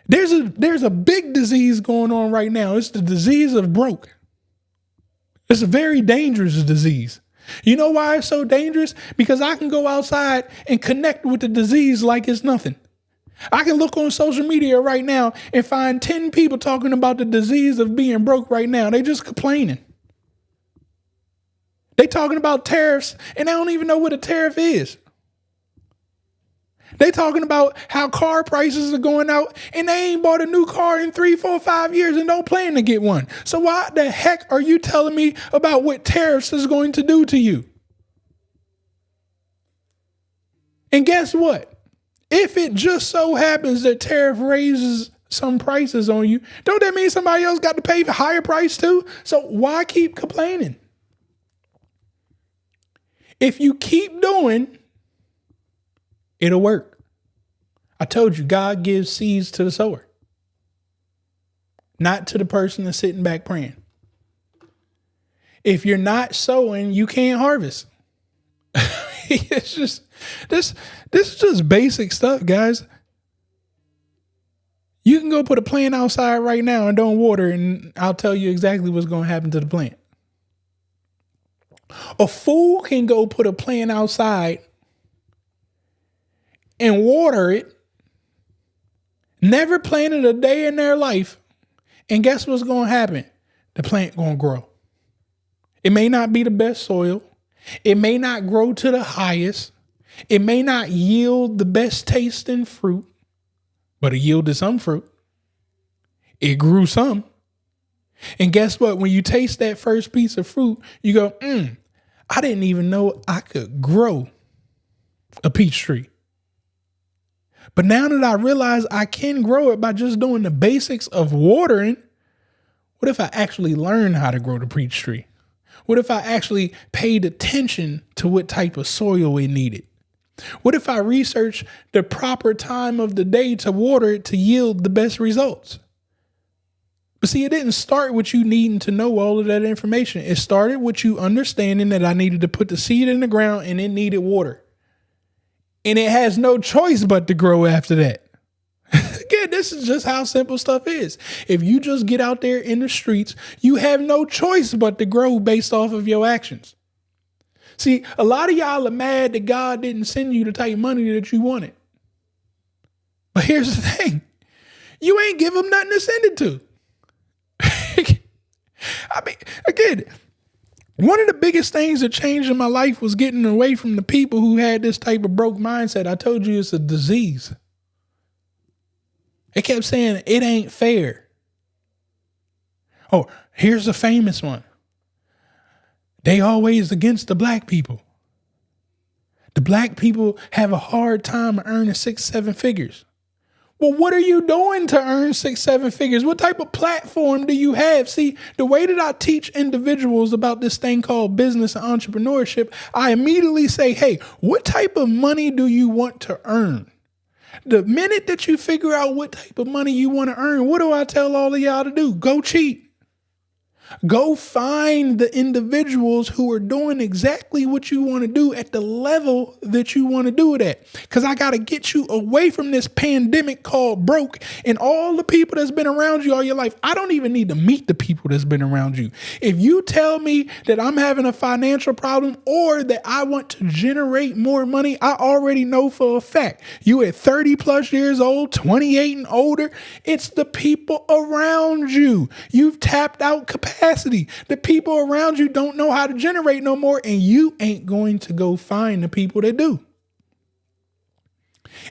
There's a big disease going on right now. It's the disease of broke. It's a very dangerous disease. You know why it's so dangerous? Because I can go outside and connect with the disease like it's nothing. I can look on social media right now and find 10 people talking about the disease of being broke right now. They just complaining. They talking about tariffs and they don't even know what a tariff is. They talking about how car prices are going out and they ain't bought a new car in 3, 4, 5 years and don't plan to get one. So why the heck are you telling me about what tariffs is going to do to you? And guess what? If it just so happens that tariff raises some prices on you, don't that mean somebody else got to pay a higher price too? So why keep complaining? If you keep doing, it'll work. I told you, God gives seeds to the sower, not to the person that's sitting back praying. If you're not sowing, you can't harvest. It's just this is just basic stuff, guys. You can go put a plant outside right now and don't water, and I'll tell you exactly what's going to happen to the plant. A fool can go put a plant outside and water it, never planted a day in their life, and guess what's going to happen? The plant going to grow. It may not be the best soil. It may not grow to the highest. It may not yield the best tasting fruit, but it yielded some fruit. It grew some. And guess what? When you taste that first piece of fruit, you go, I didn't even know I could grow a peach tree. But now that I realize I can grow it by just doing the basics of watering, what if I actually learned how to grow the peach tree? What if I actually paid attention to what type of soil it needed? What if I researched the proper time of the day to water it to yield the best results? But see, it didn't start with you needing to know all of that information. It started with you understanding that I needed to put the seed in the ground and it needed water. And it has no choice but to grow after that. Again, this is just how simple stuff is. If you just get out there in the streets, you have no choice but to grow based off of your actions. See, a lot of y'all are mad that God didn't send you the type of money that you wanted. But here's the thing. You ain't give him nothing to send it to. I mean, again, one of the biggest things that changed in my life was getting away from the people who had this type of broke mindset. I told you it's a disease. They kept saying it ain't fair. Oh, here's a famous one. They always against the black people. The black people have a hard time earning 6, 7 figures. Well, what are you doing to earn 6, 7 figures? What type of platform do you have? See, the way that I teach individuals about this thing called business and entrepreneurship, I immediately say, hey, what type of money do you want to earn? The minute that you figure out what type of money you want to earn, what do I tell all of y'all to do? Go cheat. Go find the individuals who are doing exactly what you want to do at the level that you want to do it at. Because I got to get you away from this pandemic called broke and all the people that's been around you all your life. I don't even need to meet the people that's been around you. If you tell me that I'm having a financial problem or that I want to generate more money, I already know for a fact you at 30 plus years old, 28 and older, it's the people around you. You've tapped out capacity. The people around you don't know how to generate no more, and you ain't going to go find the people that do.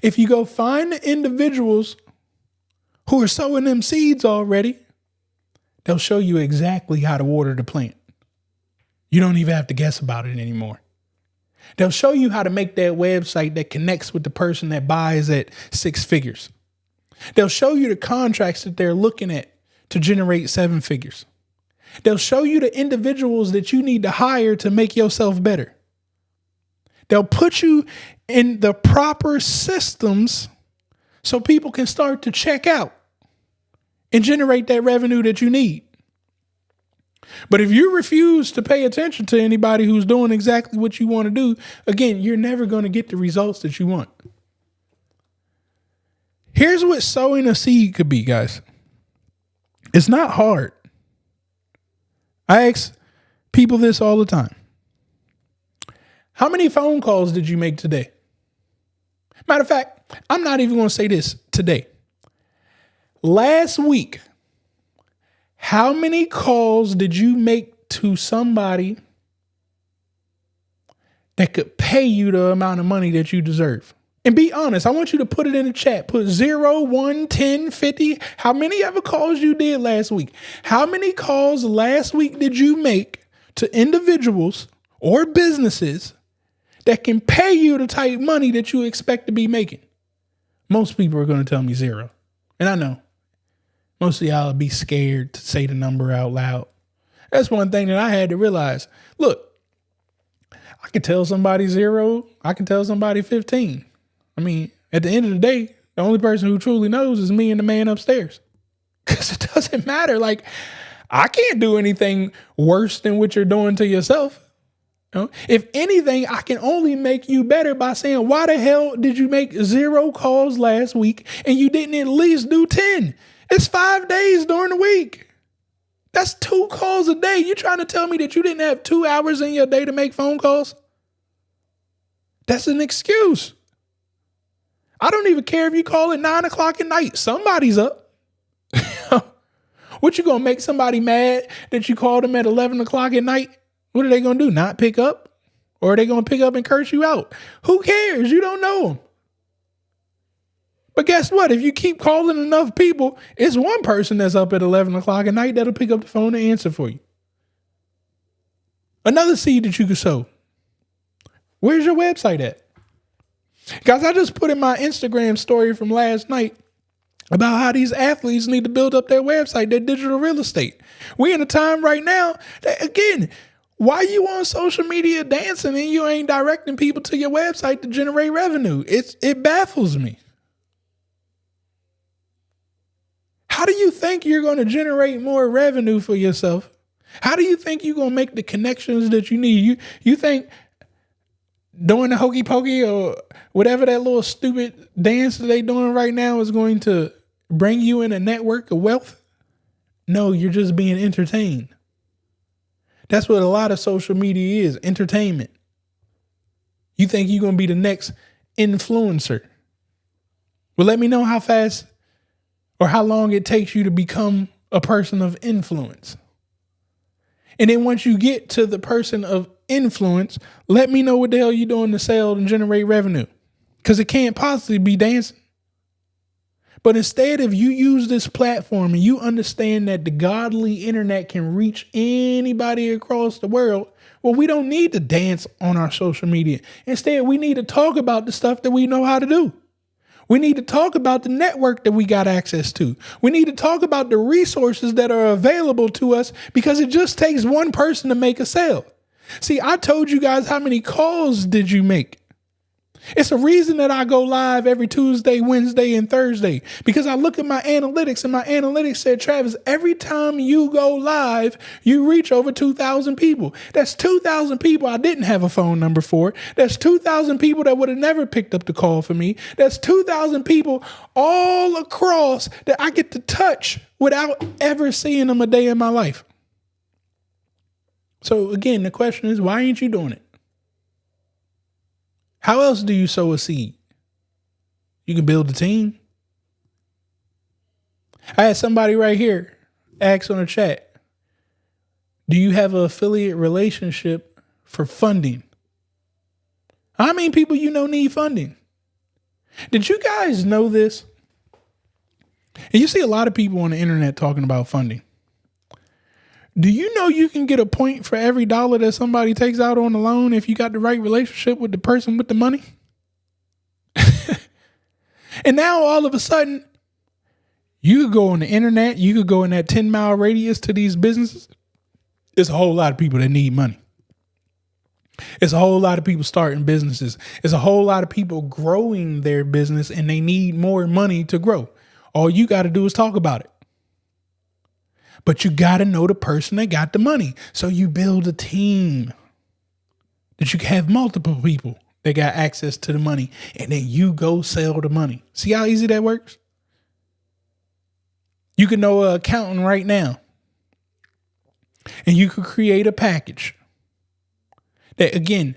If you go find the individuals who are sowing them seeds already, they'll show you exactly how to water the plant. You don't even have to guess about it anymore. They'll show you how to make that website that connects with the person that buys at 6 figures. They'll show you the contracts that they're looking at to generate 7 figures. They'll show you the individuals that you need to hire to make yourself better. They'll put you in the proper systems so people can start to check out and generate that revenue that you need. But if you refuse to pay attention to anybody who's doing exactly what you want to do, again, you're never going to get the results that you want. Here's what sowing a seed could be, guys. It's not hard. I ask people this all the time. How many phone calls did you make today? Matter of fact, I'm not even going to say this today. Last week, how many calls did you make to somebody that could pay you the amount of money that you deserve? And be honest. I want you to put it in the chat. Put 0, 1, 10, 50. How many ever calls you did last week? How many calls last week did you make to individuals or businesses that can pay you the type of money that you expect to be making? Most people are going to tell me 0. And I know most of y'all will be scared to say the number out loud. That's one thing that I had to realize. Look, I can tell somebody 0. I can tell somebody 15. I mean, at the end of the day, the only person who truly knows is me and the man upstairs. Because it doesn't matter. Like, I can't do anything worse than what you're doing to yourself. You know? If anything, I can only make you better by saying, why the hell did you make 0 calls last week and you didn't at least do 10? It's 5 days during the week. That's 2 calls a day. You trying to tell me that you didn't have 2 hours in your day to make phone calls? That's an excuse. I don't even care if you call at 9 o'clock at night. Somebody's up. What, you gonna make somebody mad that you called them at 11 o'clock at night? What are they gonna do? Not pick up? Or are they gonna pick up and curse you out? Who cares? You don't know them. But guess what? If you keep calling enough people, it's one person that's up at 11 o'clock at night that'll pick up the phone and answer for you. Another seed that you can sow. Where's your website at? Guys, I just put in my Instagram story from last night about how these athletes need to build up their website, their digital real estate. We're in a time right now that, again, why you on social media dancing and you ain't directing people to your website to generate revenue? It baffles me. How do you think you're going to generate more revenue for yourself? How do you think you're going to make the connections that you need? You think doing the hokey pokey or whatever that little stupid dance that they doing right now is going to bring you in a network of wealth? No, you're just being entertained. That's what a lot of social media is, entertainment. You think you're going to be the next influencer. Well, let me know how fast or how long it takes you to become a person of influence. And then once you get to the person of influence, let me know what the hell you're doing to sell and generate revenue. Because it can't possibly be dancing. But instead, if you use this platform and you understand that the godly internet can reach anybody across the world, well, we don't need to dance on our social media. Instead, we need to talk about the stuff that we know how to do. We need to talk about the network that we got access to. We need to talk about the resources that are available to us because it just takes one person to make a sale. See, I told you guys how many calls did you make? It's a reason that I go live every Tuesday, Wednesday, and Thursday, because I look at my analytics and my analytics said, Travis, every time you go live, you reach over 2,000 people. That's 2,000 people I didn't have a phone number for. That's 2,000 people that would have never picked up the call for me. That's 2,000 people all across that I get to touch without ever seeing them a day in my life. So again, the question is, why ain't you doing it? How else do you sow a seed? You can build a team. I had somebody right here ask on the chat, do you have an affiliate relationship for funding? How many people you know need funding? Did you guys know this? And you see a lot of people on the internet talking about funding. Do you know you can get a point for every dollar that somebody takes out on the loan if you got the right relationship with the person with the money? And now all of a sudden, you could go on the internet, you could go in that 10-mile radius to these businesses. It's a whole lot of people that need money. It's a whole lot of people starting businesses. It's a whole lot of people growing their business and they need more money to grow. All you got to do is talk about it. But you got to know the person that got the money. So you build a team that you can have multiple people that got access to the money. And then you go sell the money. See how easy that works? You can know an accountant right now. And you could create a package that, again,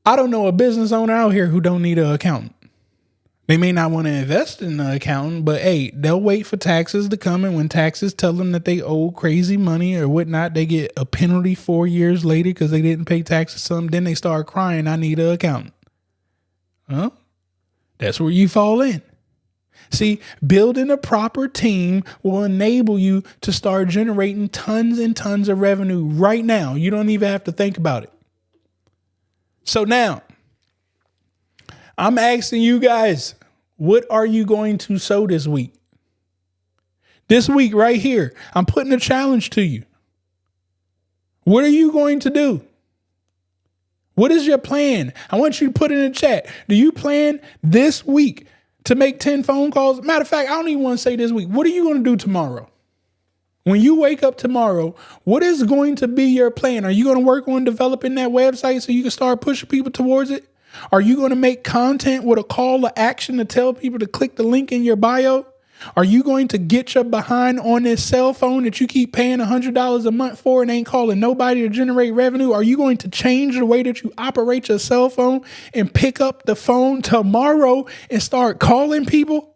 I don't know a business owner out here who don't need an accountant. They may not want to invest in an accountant, but hey, they'll wait for taxes to come. And when taxes tell them that they owe crazy money or whatnot, they get a penalty 4 years later because they didn't pay taxes. Then they start crying, I need an accountant. Huh? That's where you fall in. See, building a proper team will enable you to start generating tons and tons of revenue right now. You don't even have to think about it. So now, I'm asking you guys, what are you going to sow this week? This week right here, I'm putting a challenge to you. What are you going to do? What is your plan? I want you to put it in the chat. Do you plan this week to make 10 phone calls? Matter of fact, I don't even want to say this week. What are you going to do tomorrow? When you wake up tomorrow, what is going to be your plan? Are you going to work on developing that website so you can start pushing people towards it? Are you going to make content with a call to action to tell people to click the link in your bio? Are you going to get your behind on this cell phone that you keep paying $100 a month for and ain't calling nobody to generate revenue? Are you going to change the way that you operate your cell phone and pick up the phone tomorrow and start calling people?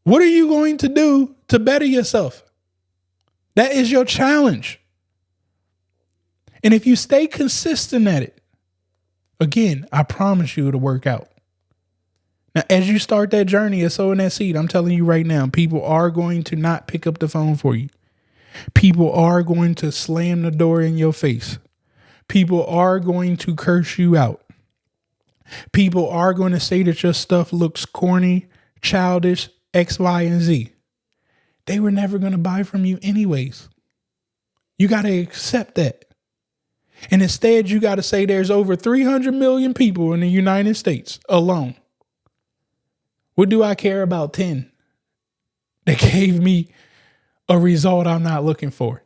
What are you going to do to better yourself? That is your challenge. And if you stay consistent at it, again, I promise you it'll work out. Now, as you start that journey of sowing that seed, I'm telling you right now, people are going to not pick up the phone for you. People are going to slam the door in your face. People are going to curse you out. People are going to say that your stuff looks corny, childish, X, Y, and Z. They were never going to buy from you anyways. You got to accept that. And instead, you got to say there's over 300 million people in the United States alone. What do I care about 10 that gave me a result I'm not looking for?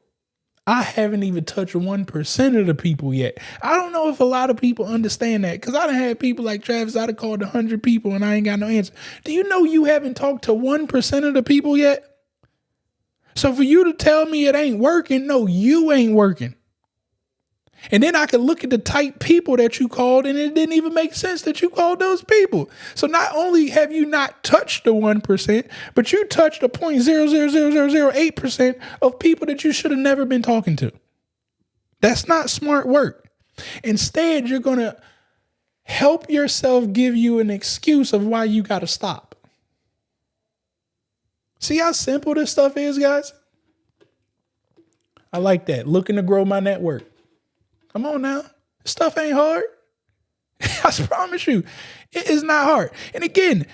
I haven't even touched 1% of the people yet. I don't know if a lot of people understand that, because I done had people like Travis, I'd have called 100 people and I ain't got no answer. Do you know you haven't talked to 1% of the people yet? So for you to tell me it ain't working, no, you ain't working. And then I could look at the type people that you called and it didn't even make sense that you called those people. So not only have you not touched the 1%, but you touched the 0.00008% of people that you should have never been talking to. That's not smart work. Instead, you're going to help yourself give you an excuse of why you got to stop. See how simple this stuff is, guys? I like that. Looking to grow my network. Come on now. This stuff ain't hard. I promise you, it is not hard. And again,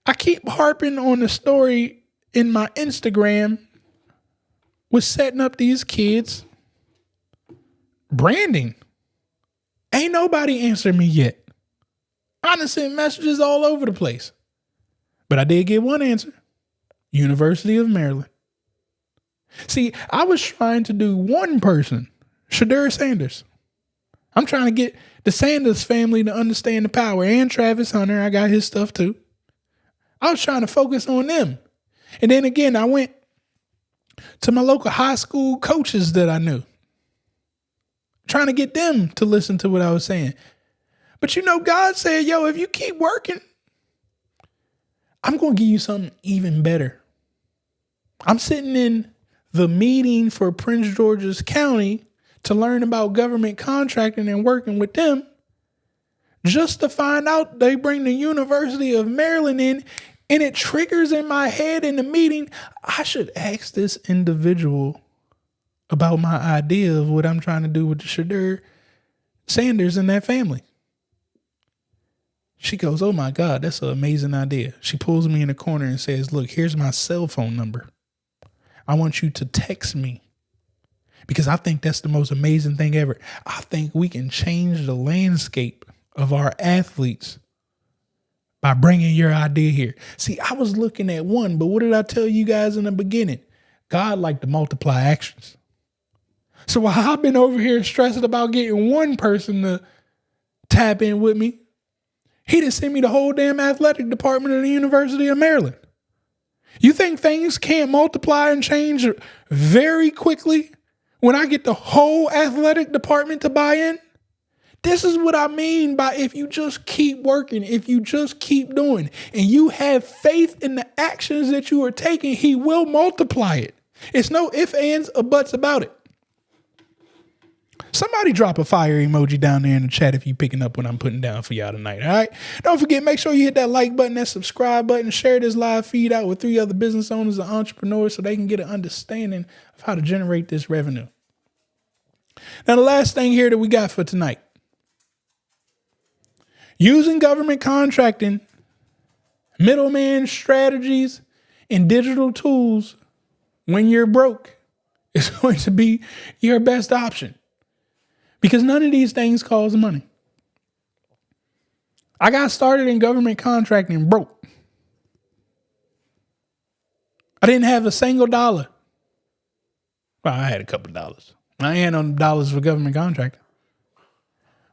I keep harping on the story in my Instagram with setting up these kids. Branding. Ain't nobody answered me yet. I done sent messages all over the place. But I did get one answer. University of Maryland. See, I was trying to do one person, Shadur Sanders. I'm trying to get the Sanders family to understand the power, and Travis Hunter. I got his stuff too. I was trying to focus on them. And then again, I went to my local high school coaches that I knew, trying to get them to listen to what I was saying. But you know, God said, yo, if you keep working, I'm going to give you something even better. I'm sitting in the meeting for Prince George's County to learn about government contracting and working with them, just to find out they bring the University of Maryland in, and it triggers in my head in the meeting, I should ask this individual about my idea of what I'm trying to do with the Shadur Sanders and that family. She goes, oh my God, that's an amazing idea. She pulls me in the corner and says, look, here's my cell phone number. I want you to text me, because I think that's the most amazing thing ever. I think we can change the landscape of our athletes by bringing your idea here. See, I was looking at one, but what did I tell you guys in the beginning? God liked to multiply actions. So while I've been over here stressing about getting one person to tap in with me, he didn't send me the whole damn athletic department of the University of Maryland. You think things can't multiply and change very quickly when I get the whole athletic department to buy in? This is what I mean by if you just keep working, if you just keep doing, and you have faith in the actions that you are taking, he will multiply it. It's no ifs, ands, or buts about it. Somebody drop a fire emoji down there in the chat if you picking up what I'm putting down for y'all tonight. All right. Don't forget, make sure you hit that like button, that subscribe button, share this live feed out with 3 other business owners and entrepreneurs so they can get an understanding of how to generate this revenue. Now, the last thing here that we got for tonight. Using government contracting, middleman strategies, and digital tools when you're broke is going to be your best option. Because none of these things cost money. I got started in government contracting broke. I didn't have a single dollar. Well, I had a couple dollars. I ain't had no dollars for government contracting.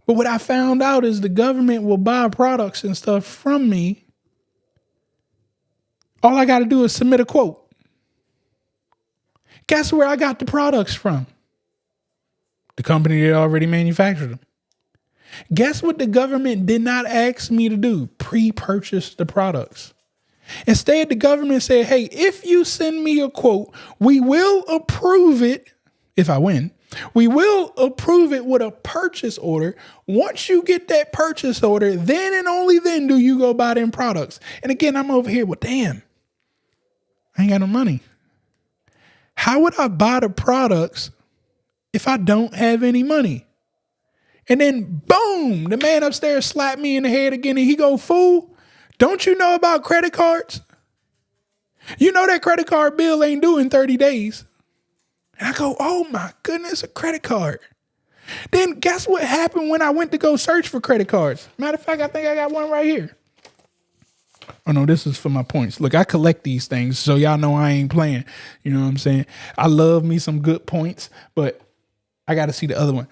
But what I found out is the government will buy products and stuff from me. All I got to do is submit a quote. Guess where I got the products from? The company that already manufactured them. Guess what the government did not ask me to do? Pre-purchase the products. Instead, the government said, hey, if you send me a quote, we will approve it. If I win, we will approve it with a purchase order. Once you get that purchase order, then and only then do you go buy them products. And again, I'm over here, well, damn, I ain't got no money. How would I buy the products if I don't have any money? And then boom, the man upstairs slapped me in the head again and he go, fool, don't you know about credit cards? You know that credit card bill ain't due in 30 days. And I go, oh my goodness, a credit card. Then guess what happened when I went to go search for credit cards? Matter of fact, I think I got one right here. Oh no, this is for my points. Look, I collect these things, so y'all know I ain't playing. You know what I'm saying? I love me some good points, but I got to see the other one.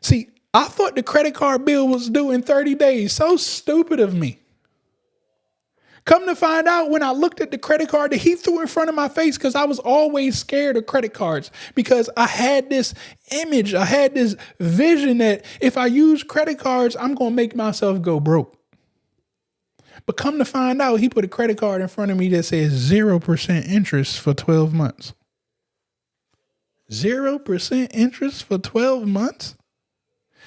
See, I thought the credit card bill was due in 30 days. So stupid of me. Come to find out, when I looked at the credit card that he threw in front of my face, because I was always scared of credit cards, because I had this image, I had this vision that if I use credit cards, I'm going to make myself go broke. But come to find out, he put a credit card in front of me that says 0% interest for 12 months. 0% interest for 12 months?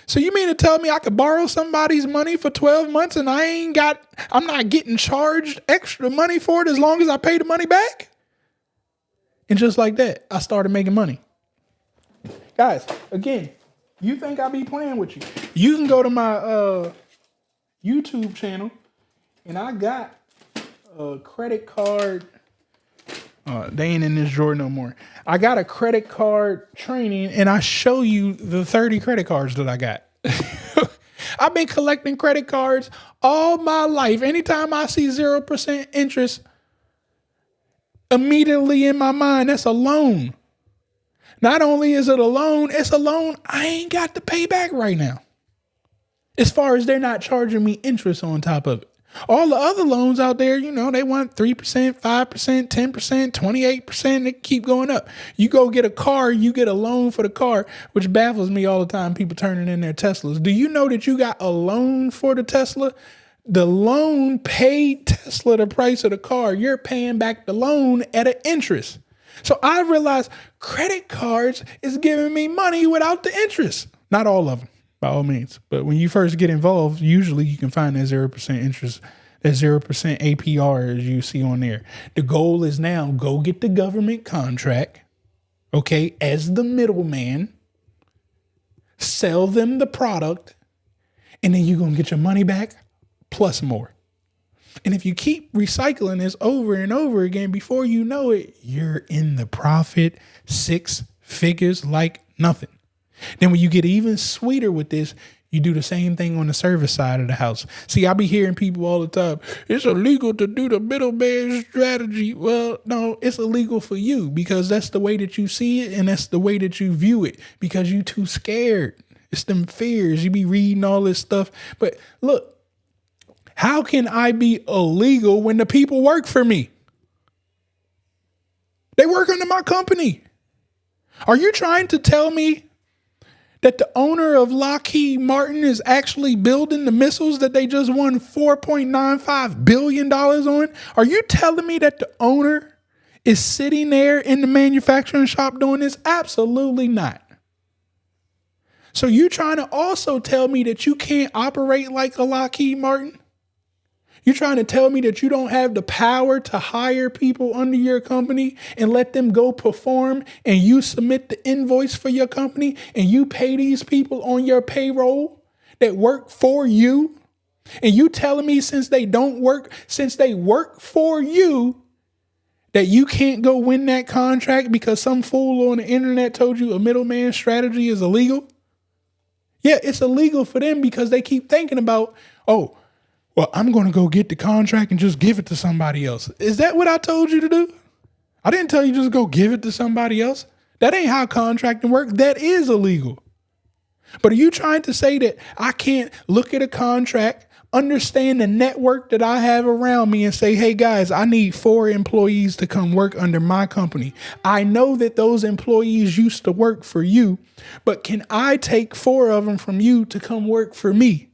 So you mean to tell me I could borrow somebody's money for 12 months and I'm not getting charged extra money for it as long as I pay the money back? And just like that, I started making money. Guys, again, you think I be playing with you. You can go to my YouTube channel and I got a credit card. They ain't in this drawer no more. I got a credit card training and I show you the 30 credit cards that I got. I've been collecting credit cards all my life. Anytime I see 0% interest, immediately in my mind, that's a loan. Not only is it a loan, it's a loan I ain't got to pay back right now. As far as they're not charging me interest on top of it. All the other loans out there, you know, they want 3%, 5%, 10%, 28%. They keep going up. You go get a car, you get a loan for the car, which baffles me all the time. People turning in their Teslas. Do you know that you got a loan for the Tesla? The loan paid Tesla the price of the car. You're paying back the loan at an interest. So I realized credit cards is giving me money without the interest. Not all of them. By all means. But when you first get involved, usually you can find that 0% interest, that 0% APR as you see on there. The goal is now go get the government contract, okay, as the middleman, sell them the product, and then you're going to get your money back plus more. And if you keep recycling this over and over again, before you know it, you're in the profit 6 figures like nothing. Then when you get even sweeter with this, you do the same thing on the service side of the house. See, I be hearing people all the time, it's illegal to do the middleman strategy. Well, no, it's illegal for you because that's the way that you see it and that's the way that you view it because you too scared. It's them fears. You be reading all this stuff. But look, how can I be illegal when the people work for me? They work under my company. Are you trying to tell me that the owner of Lockheed Martin is actually building the missiles that they just won $4.95 billion on? Are you telling me that the owner is sitting there in the manufacturing shop doing this? Absolutely not. So you trying to also tell me that you can't operate like a Lockheed Martin? You're trying to tell me that you don't have the power to hire people under your company and let them go perform, and you submit the invoice for your company and you pay these people on your payroll that work for you? And you telling me since they work for you, that you can't go win that contract because some fool on the internet told you a middleman strategy is illegal? Yeah, it's illegal for them because they keep thinking about, oh, well, I'm going to go get the contract and just give it to somebody else. Is that what I told you to do? I didn't tell you just go give it to somebody else. That ain't how contracting works. That is illegal. But are you trying to say that I can't look at a contract, understand the network that I have around me and say, hey guys, I need 4 employees to come work under my company. I know that those employees used to work for you, but can I take 4 of them from you to come work for me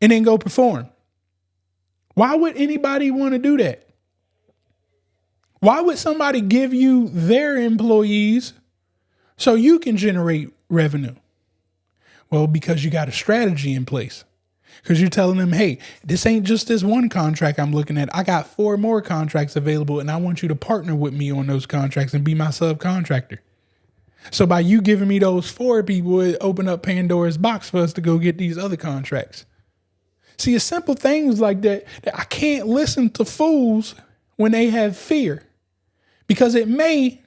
and then go perform? Why would anybody want to do that? Why would somebody give you their employees so you can generate revenue? Well, because you got a strategy in place. Because you're telling them, hey, this ain't just this one contract I'm looking at. I got 4 more contracts available, and I want you to partner with me on those contracts and be my subcontractor. So by you giving me those 4 people, it open up Pandora's box for us to go get these other contracts. See, it's simple things like that I can't listen to fools when they have fear, because it may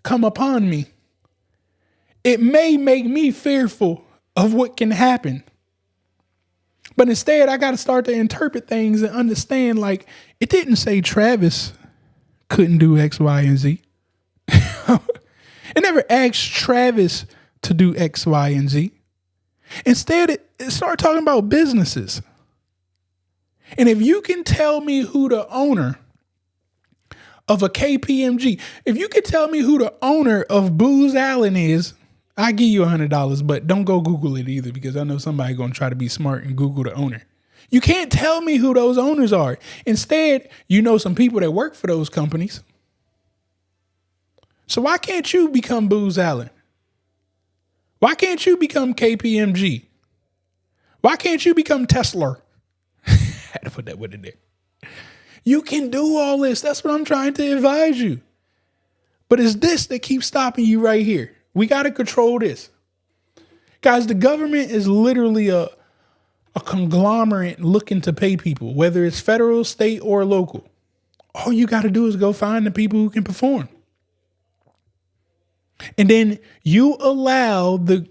come upon me. It may make me fearful of what can happen. But instead, I got to start to interpret things and understand, like, it didn't say Travis couldn't do X, Y, and Z. It never asked Travis to do X, Y, and Z. Instead, it started talking about businesses. And if you can tell me who the owner of a KPMG, if you can tell me who the owner of Booz Allen is, I give you $100, but don't go Google it either, because I know somebody going to try to be smart and Google the owner. You can't tell me who those owners are. Instead, you know some people that work for those companies. So why can't you become Booz Allen? Why can't you become KPMG? Why can't you become Tesla? Had to put that word in there. You can do all this. That's what I'm trying to advise you. But it's this that keeps stopping you right here. We got to control this. Guys, the government is literally a conglomerate looking to pay people, whether it's federal, state, or local. All you got to do is go find the people who can perform. And then you allow the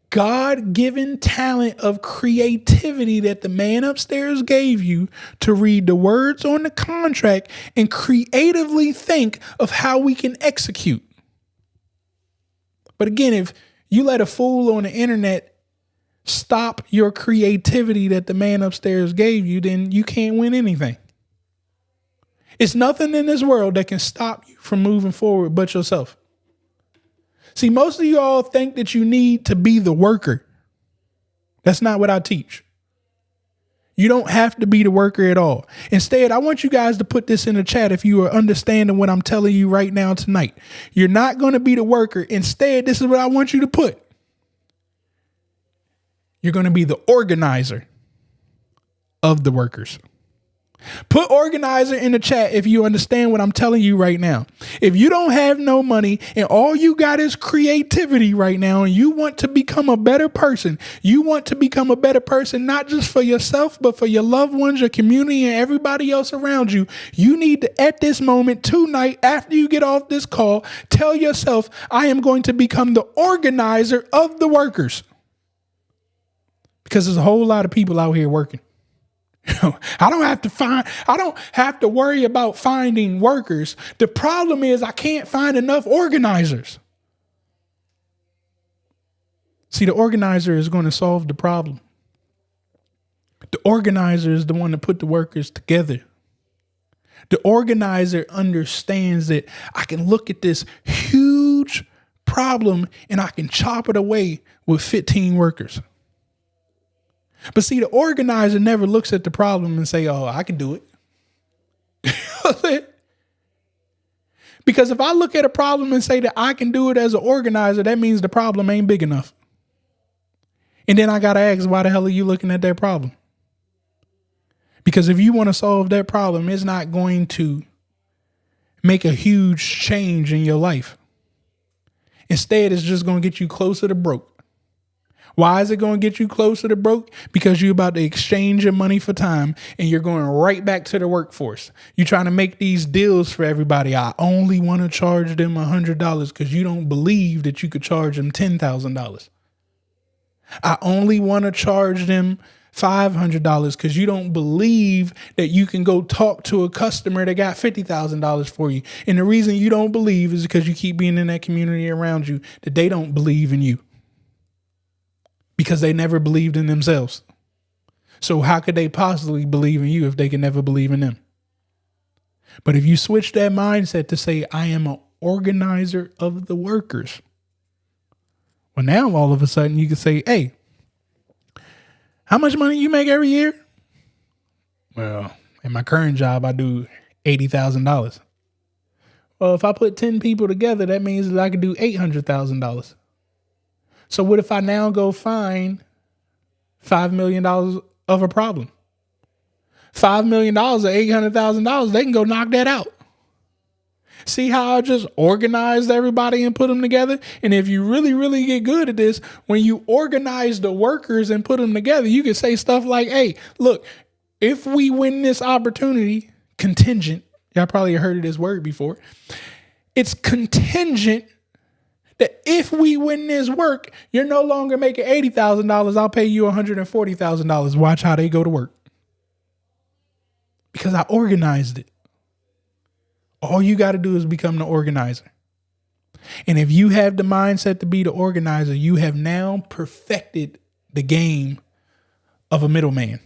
God-given talent of creativity that the man upstairs gave you to read the words on the contract and creatively think of how we can execute. But again, if you let a fool on the internet stop your creativity that the man upstairs gave you, then you can't win anything. It's nothing in this world that can stop you from moving forward but yourself. See, most of you all think that you need to be the worker. That's not what I teach. You don't have to be the worker at all. Instead, I want you guys to put this in the chat if you are understanding what I'm telling you right now tonight. You're not going to be the worker. Instead, this is what I want you to put. You're going to be the organizer of the workers. Put organizer in the chat if you understand what I'm telling you right now. If you don't have no money and all you got is creativity right now, and you want to become a better person, not just for yourself, but for your loved ones, your community, and everybody else around you, you need to, at this moment, tonight, after you get off this call, tell yourself, I am going to become the organizer of the workers. Because there's a whole lot of people out here working. I don't have to worry about finding workers. The problem is I can't find enough organizers. See, the organizer is going to solve the problem. The organizer is the one to put the workers together. The organizer understands that I can look at this huge problem and I can chop it away with 15 workers. But see, the organizer never looks at the problem and say, oh, I can do it. Because if I look at a problem and say that I can do it as an organizer, that means the problem ain't big enough. And then I got to ask, why the hell are you looking at that problem? Because if you want to solve that problem, it's not going to make a huge change in your life. Instead, it's just going to get you closer to broke. Why is it going to get you closer to broke? Because you're about to exchange your money for time and you're going right back to the workforce. You're trying to make these deals for everybody. I only want to charge them $100 because you don't believe that you could charge them $10,000. I only want to charge them $500 because you don't believe that you can go talk to a customer that got $50,000 for you. And the reason you don't believe is because you keep being in that community around you that they don't believe in you. Because they never believed in themselves. So how could they possibly believe in you if they can never believe in them? But if you switch that mindset to say, I am an organizer of the workers. Well, now all of a sudden you can say, hey, how much money you make every year? Well, in my current job, I do $80,000. Well, if I put 10 people together, that means that I could do $800,000. So what if I now go find $5 million of a problem? $5 million or $800,000, they can go knock that out. See how I just organized everybody and put them together? And if you really, really get good at this, when you organize the workers and put them together, you can say stuff like, hey, look, if we win this opportunity, contingent, y'all probably heard of this word before. It's contingent that if we win this work, you're no longer making $80,000. I'll pay you $140,000. Watch how they go to work. Because I organized it. All you got to do is become the organizer. And if you have the mindset to be the organizer, you have now perfected the game of a middleman.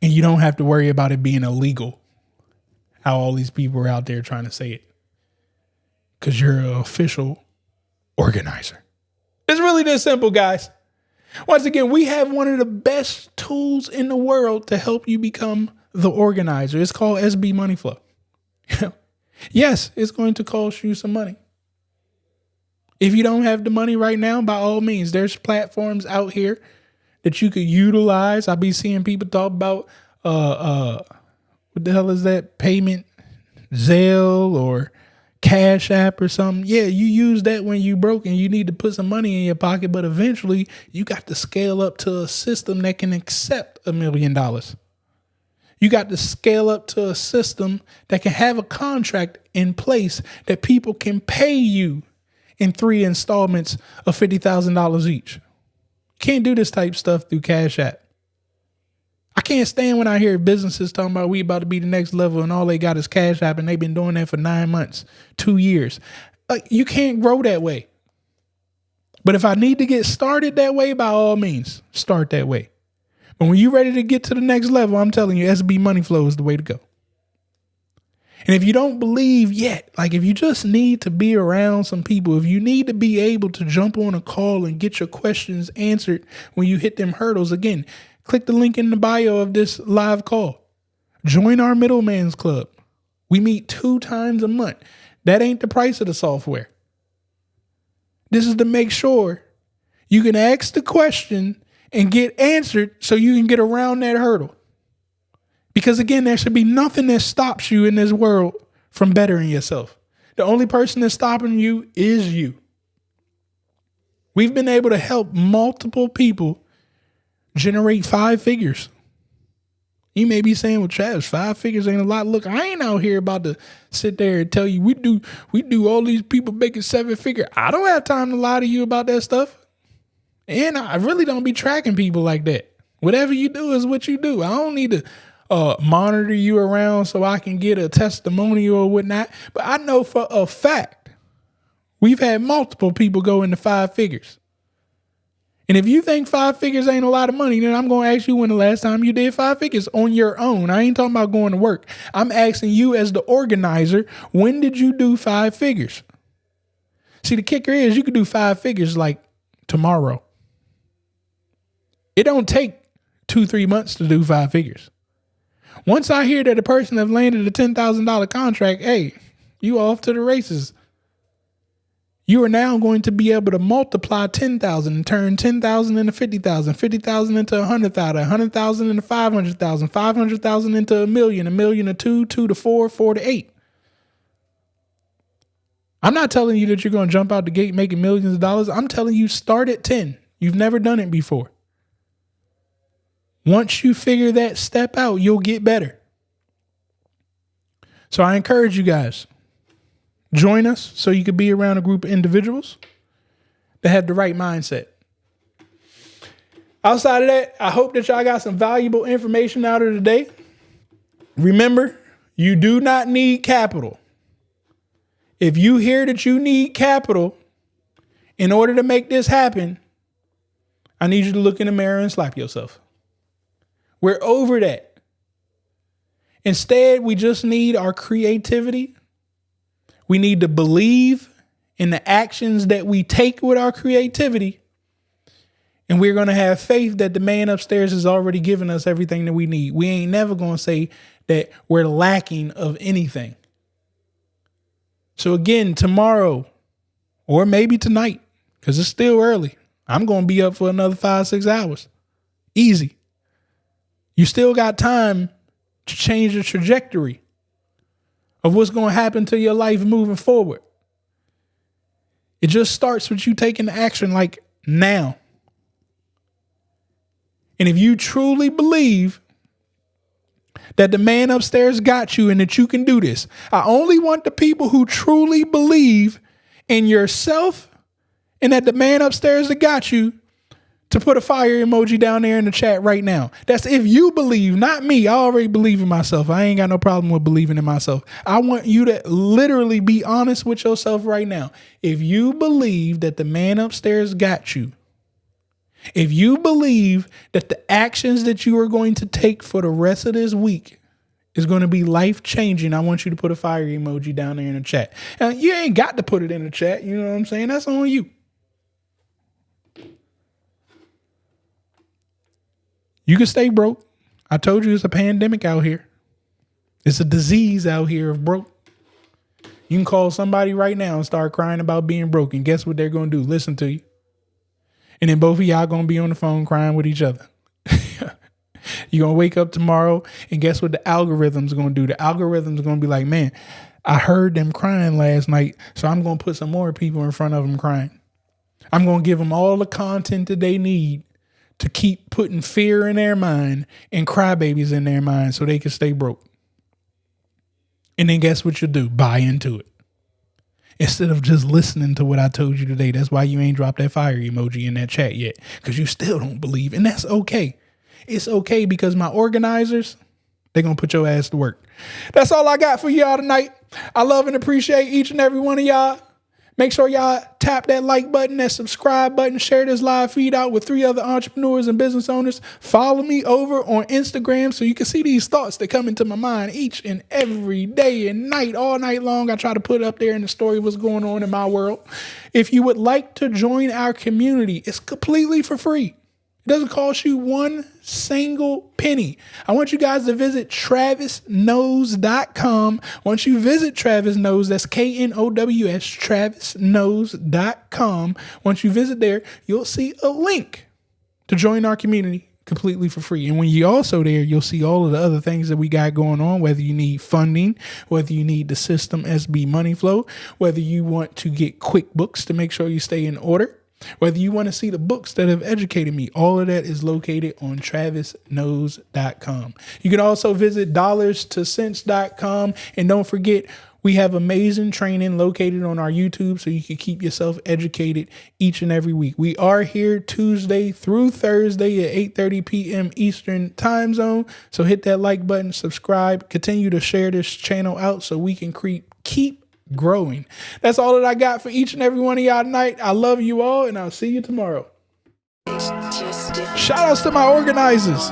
And you don't have to worry about it being illegal. How all these people are out there trying to say it. Because you're an official organizer. It's really this simple, guys. Once again, we have one of the best tools in the world to help you become the organizer. It's called SB Money Flow. Yes, it's going to cost you some money. If you don't have the money right now, by all means, there's platforms out here that you could utilize. I'll be seeing people talk about what the hell is that? Payment, Zelle or Cash App or something. Yeah, you use that when you broke and you need to put some money in your pocket, but eventually you got to scale up to a system that can accept $1 million. You got to scale up to a system that can have a contract in place that people can pay you in 3 installments of $50,000 each. Can't do this type stuff through Cash App. I can't stand when I hear businesses talking about we about to be the next level and all they got is Cash App and they've been doing that for 9 months, 2 years. You can't grow that way. But if I need to get started that way, by all means, start that way. But when you're ready to get to the next level, I'm telling you, SB Money Flow is the way to go. And if you don't believe yet, like if you just need to be around some people, if you need to be able to jump on a call and get your questions answered when you hit them hurdles, again, click the link in the bio of this live call. Join our Middleman's Club. We meet 2 times a month. That ain't the price of the software. This is to make sure you can ask the question and get answered so you can get around that hurdle. Because again, there should be nothing that stops you in this world from bettering yourself. The only person that's stopping you is you. We've been able to help multiple people generate 5 figures. You may be saying, well, Travis, 5 figures ain't a lot. Look, I ain't out here about to sit there and tell you we do all these people making 7 figure. I don't have time to lie to you about that stuff. And I really don't be tracking people like that. Whatever you do is what you do. I don't need to monitor you around so I can get a testimonial or whatnot. But I know for a fact, we've had multiple people go into 5 figures. And if you think 5 figures ain't a lot of money, then I'm going to ask you when the last time you did 5 figures on your own. I ain't talking about going to work. I'm asking you as the organizer, when did you do 5 figures? See, the kicker is you can do 5 figures like tomorrow. It don't take 2-3 months to do 5 figures. Once I hear that a person have landed a $10,000 contract, hey, you off to the races. You are now going to be able to multiply 10,000 and turn 10,000 into 50,000, 50,000 into 100,000, 100,000 into 500,000, 500,000 into $1 million, $1 million to 2, 2 to 4, 4 to 8. I'm not telling you that you're going to jump out the gate making millions of dollars. I'm telling you start at 10. You've never done it before. Once you figure that step out, you'll get better. So I encourage you guys, join us so you can be around a group of individuals that have the right mindset. Outside of that, I hope that y'all got some valuable information out of today. Remember, you do not need capital. If you hear that you need capital in order to make this happen, I need you to look in the mirror and slap yourself. We're over that. Instead, we just need our creativity. We need to believe in the actions that we take with our creativity. And we're going to have faith that the man upstairs has already given us everything that we need. We ain't never going to say that we're lacking of anything. So again, tomorrow, or maybe tonight, because it's still early, I'm going to be up for another 5-6 hours. Easy. You still got time to change the trajectory of what's going to happen to your life moving forward. It just starts with you taking action like now. And if you truly believe that the man upstairs got you and that you can do this, I only want the people who truly believe in yourself and that the man upstairs that got you to put a fire emoji down there in the chat right now. That's if you believe, not me. I already believe in myself. I ain't got no problem with believing in myself. I want you to literally be honest with yourself right now. If you believe that the man upstairs got you, if you believe that the actions that you are going to take for the rest of this week is going to be life-changing, I want you to put a fire emoji down there in the chat. Now, you ain't got to put it in the chat. You know what I'm saying? That's on you. You can stay broke. I told you it's a pandemic out here. It's a disease out here of broke. You can call somebody right now and start crying about being broke. And guess what they're going to do? Listen to you. And then both of y'all going to be on the phone crying with each other. You're going to wake up tomorrow and guess what the algorithm's going to do? The algorithm's going to be like, man, I heard them crying last night, so I'm going to put some more people in front of them crying. I'm going to give them all the content that they need to keep putting fear in their mind and crybabies in their mind so they can stay broke. And then guess what you do? Buy into it. Instead of just listening to what I told you today. That's why you ain't dropped that fire emoji in that chat yet, because you still don't believe. And that's okay. It's okay, because my organizers, they're going to put your ass to work. That's all I got for y'all tonight. I love and appreciate each and every one of y'all. Make sure y'all tap that like button, that subscribe button, share this live feed out with 3 other entrepreneurs and business owners. Follow me over on Instagram so you can see these thoughts that come into my mind each and every day and night, all night long. I try to put up there in the story what's going on in my world. If you would like to join our community, it's completely for free. It doesn't cost you one single penny. I want you guys to visit travisknows.com. Once you visit Travis Knows, that's KNOWS, travisknows.com. Once you visit there, you'll see a link to join our community completely for free. And when you're also there, you'll see all of the other things that we got going on, whether you need funding, whether you need the system SB money flow, whether you want to get QuickBooks to make sure you stay in order, whether you want to see the books that have educated me. All of that is located on travisknows.com. You can also visit dollarstocents.com. And don't forget, we have amazing training located on our YouTube so you can keep yourself educated each and every week. We are here Tuesday through Thursday at 8:30 p.m. Eastern time zone. So hit that like button, subscribe, continue to share this channel out so we can keep growing. That's all that I got for each and every one of y'all tonight. I love you all, and I'll see you tomorrow. Shout outs to my organizers.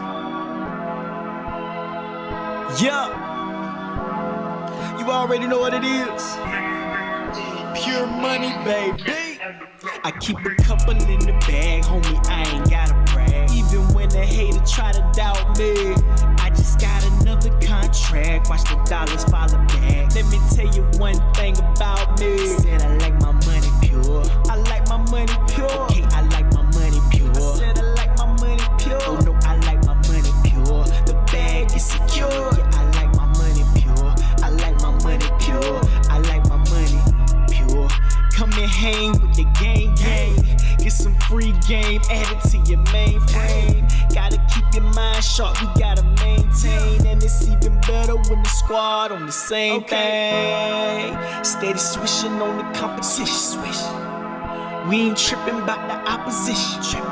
Yeah. You already know what it is. Pure money, baby. I keep a couple in the bag, homie, I ain't gotta brag. Even when the hater try to doubt me, I just got another contract. Watch the dollars follow back. Let me tell you one thing about me. Said I like my money pure. I like my money pure. Okay, I like my money pure. I said I like my money pure. Oh no, I like my money pure. The bag is secure. Yeah, I like my money pure. I like my money pure. I like my money pure. Come and hang with the gang. Get some free game added to your mainframe. Gotta keep your mind sharp, we gotta maintain. And it's even better when the squad on the same thing. Steady swishing on the competition. We ain't tripping about the opposition.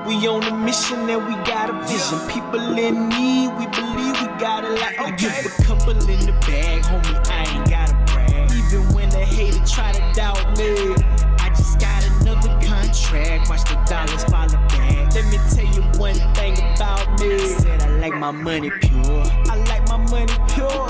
We on a mission and we got a vision. People in need, we believe we got it like I keep a couple in the bag, homie, I ain't gotta brag. Even when the hater try to doubt me, I just got another contract. Watch the dollars follow back. Let me tell you one thing about me. Said I like my money pure. I like my money pure.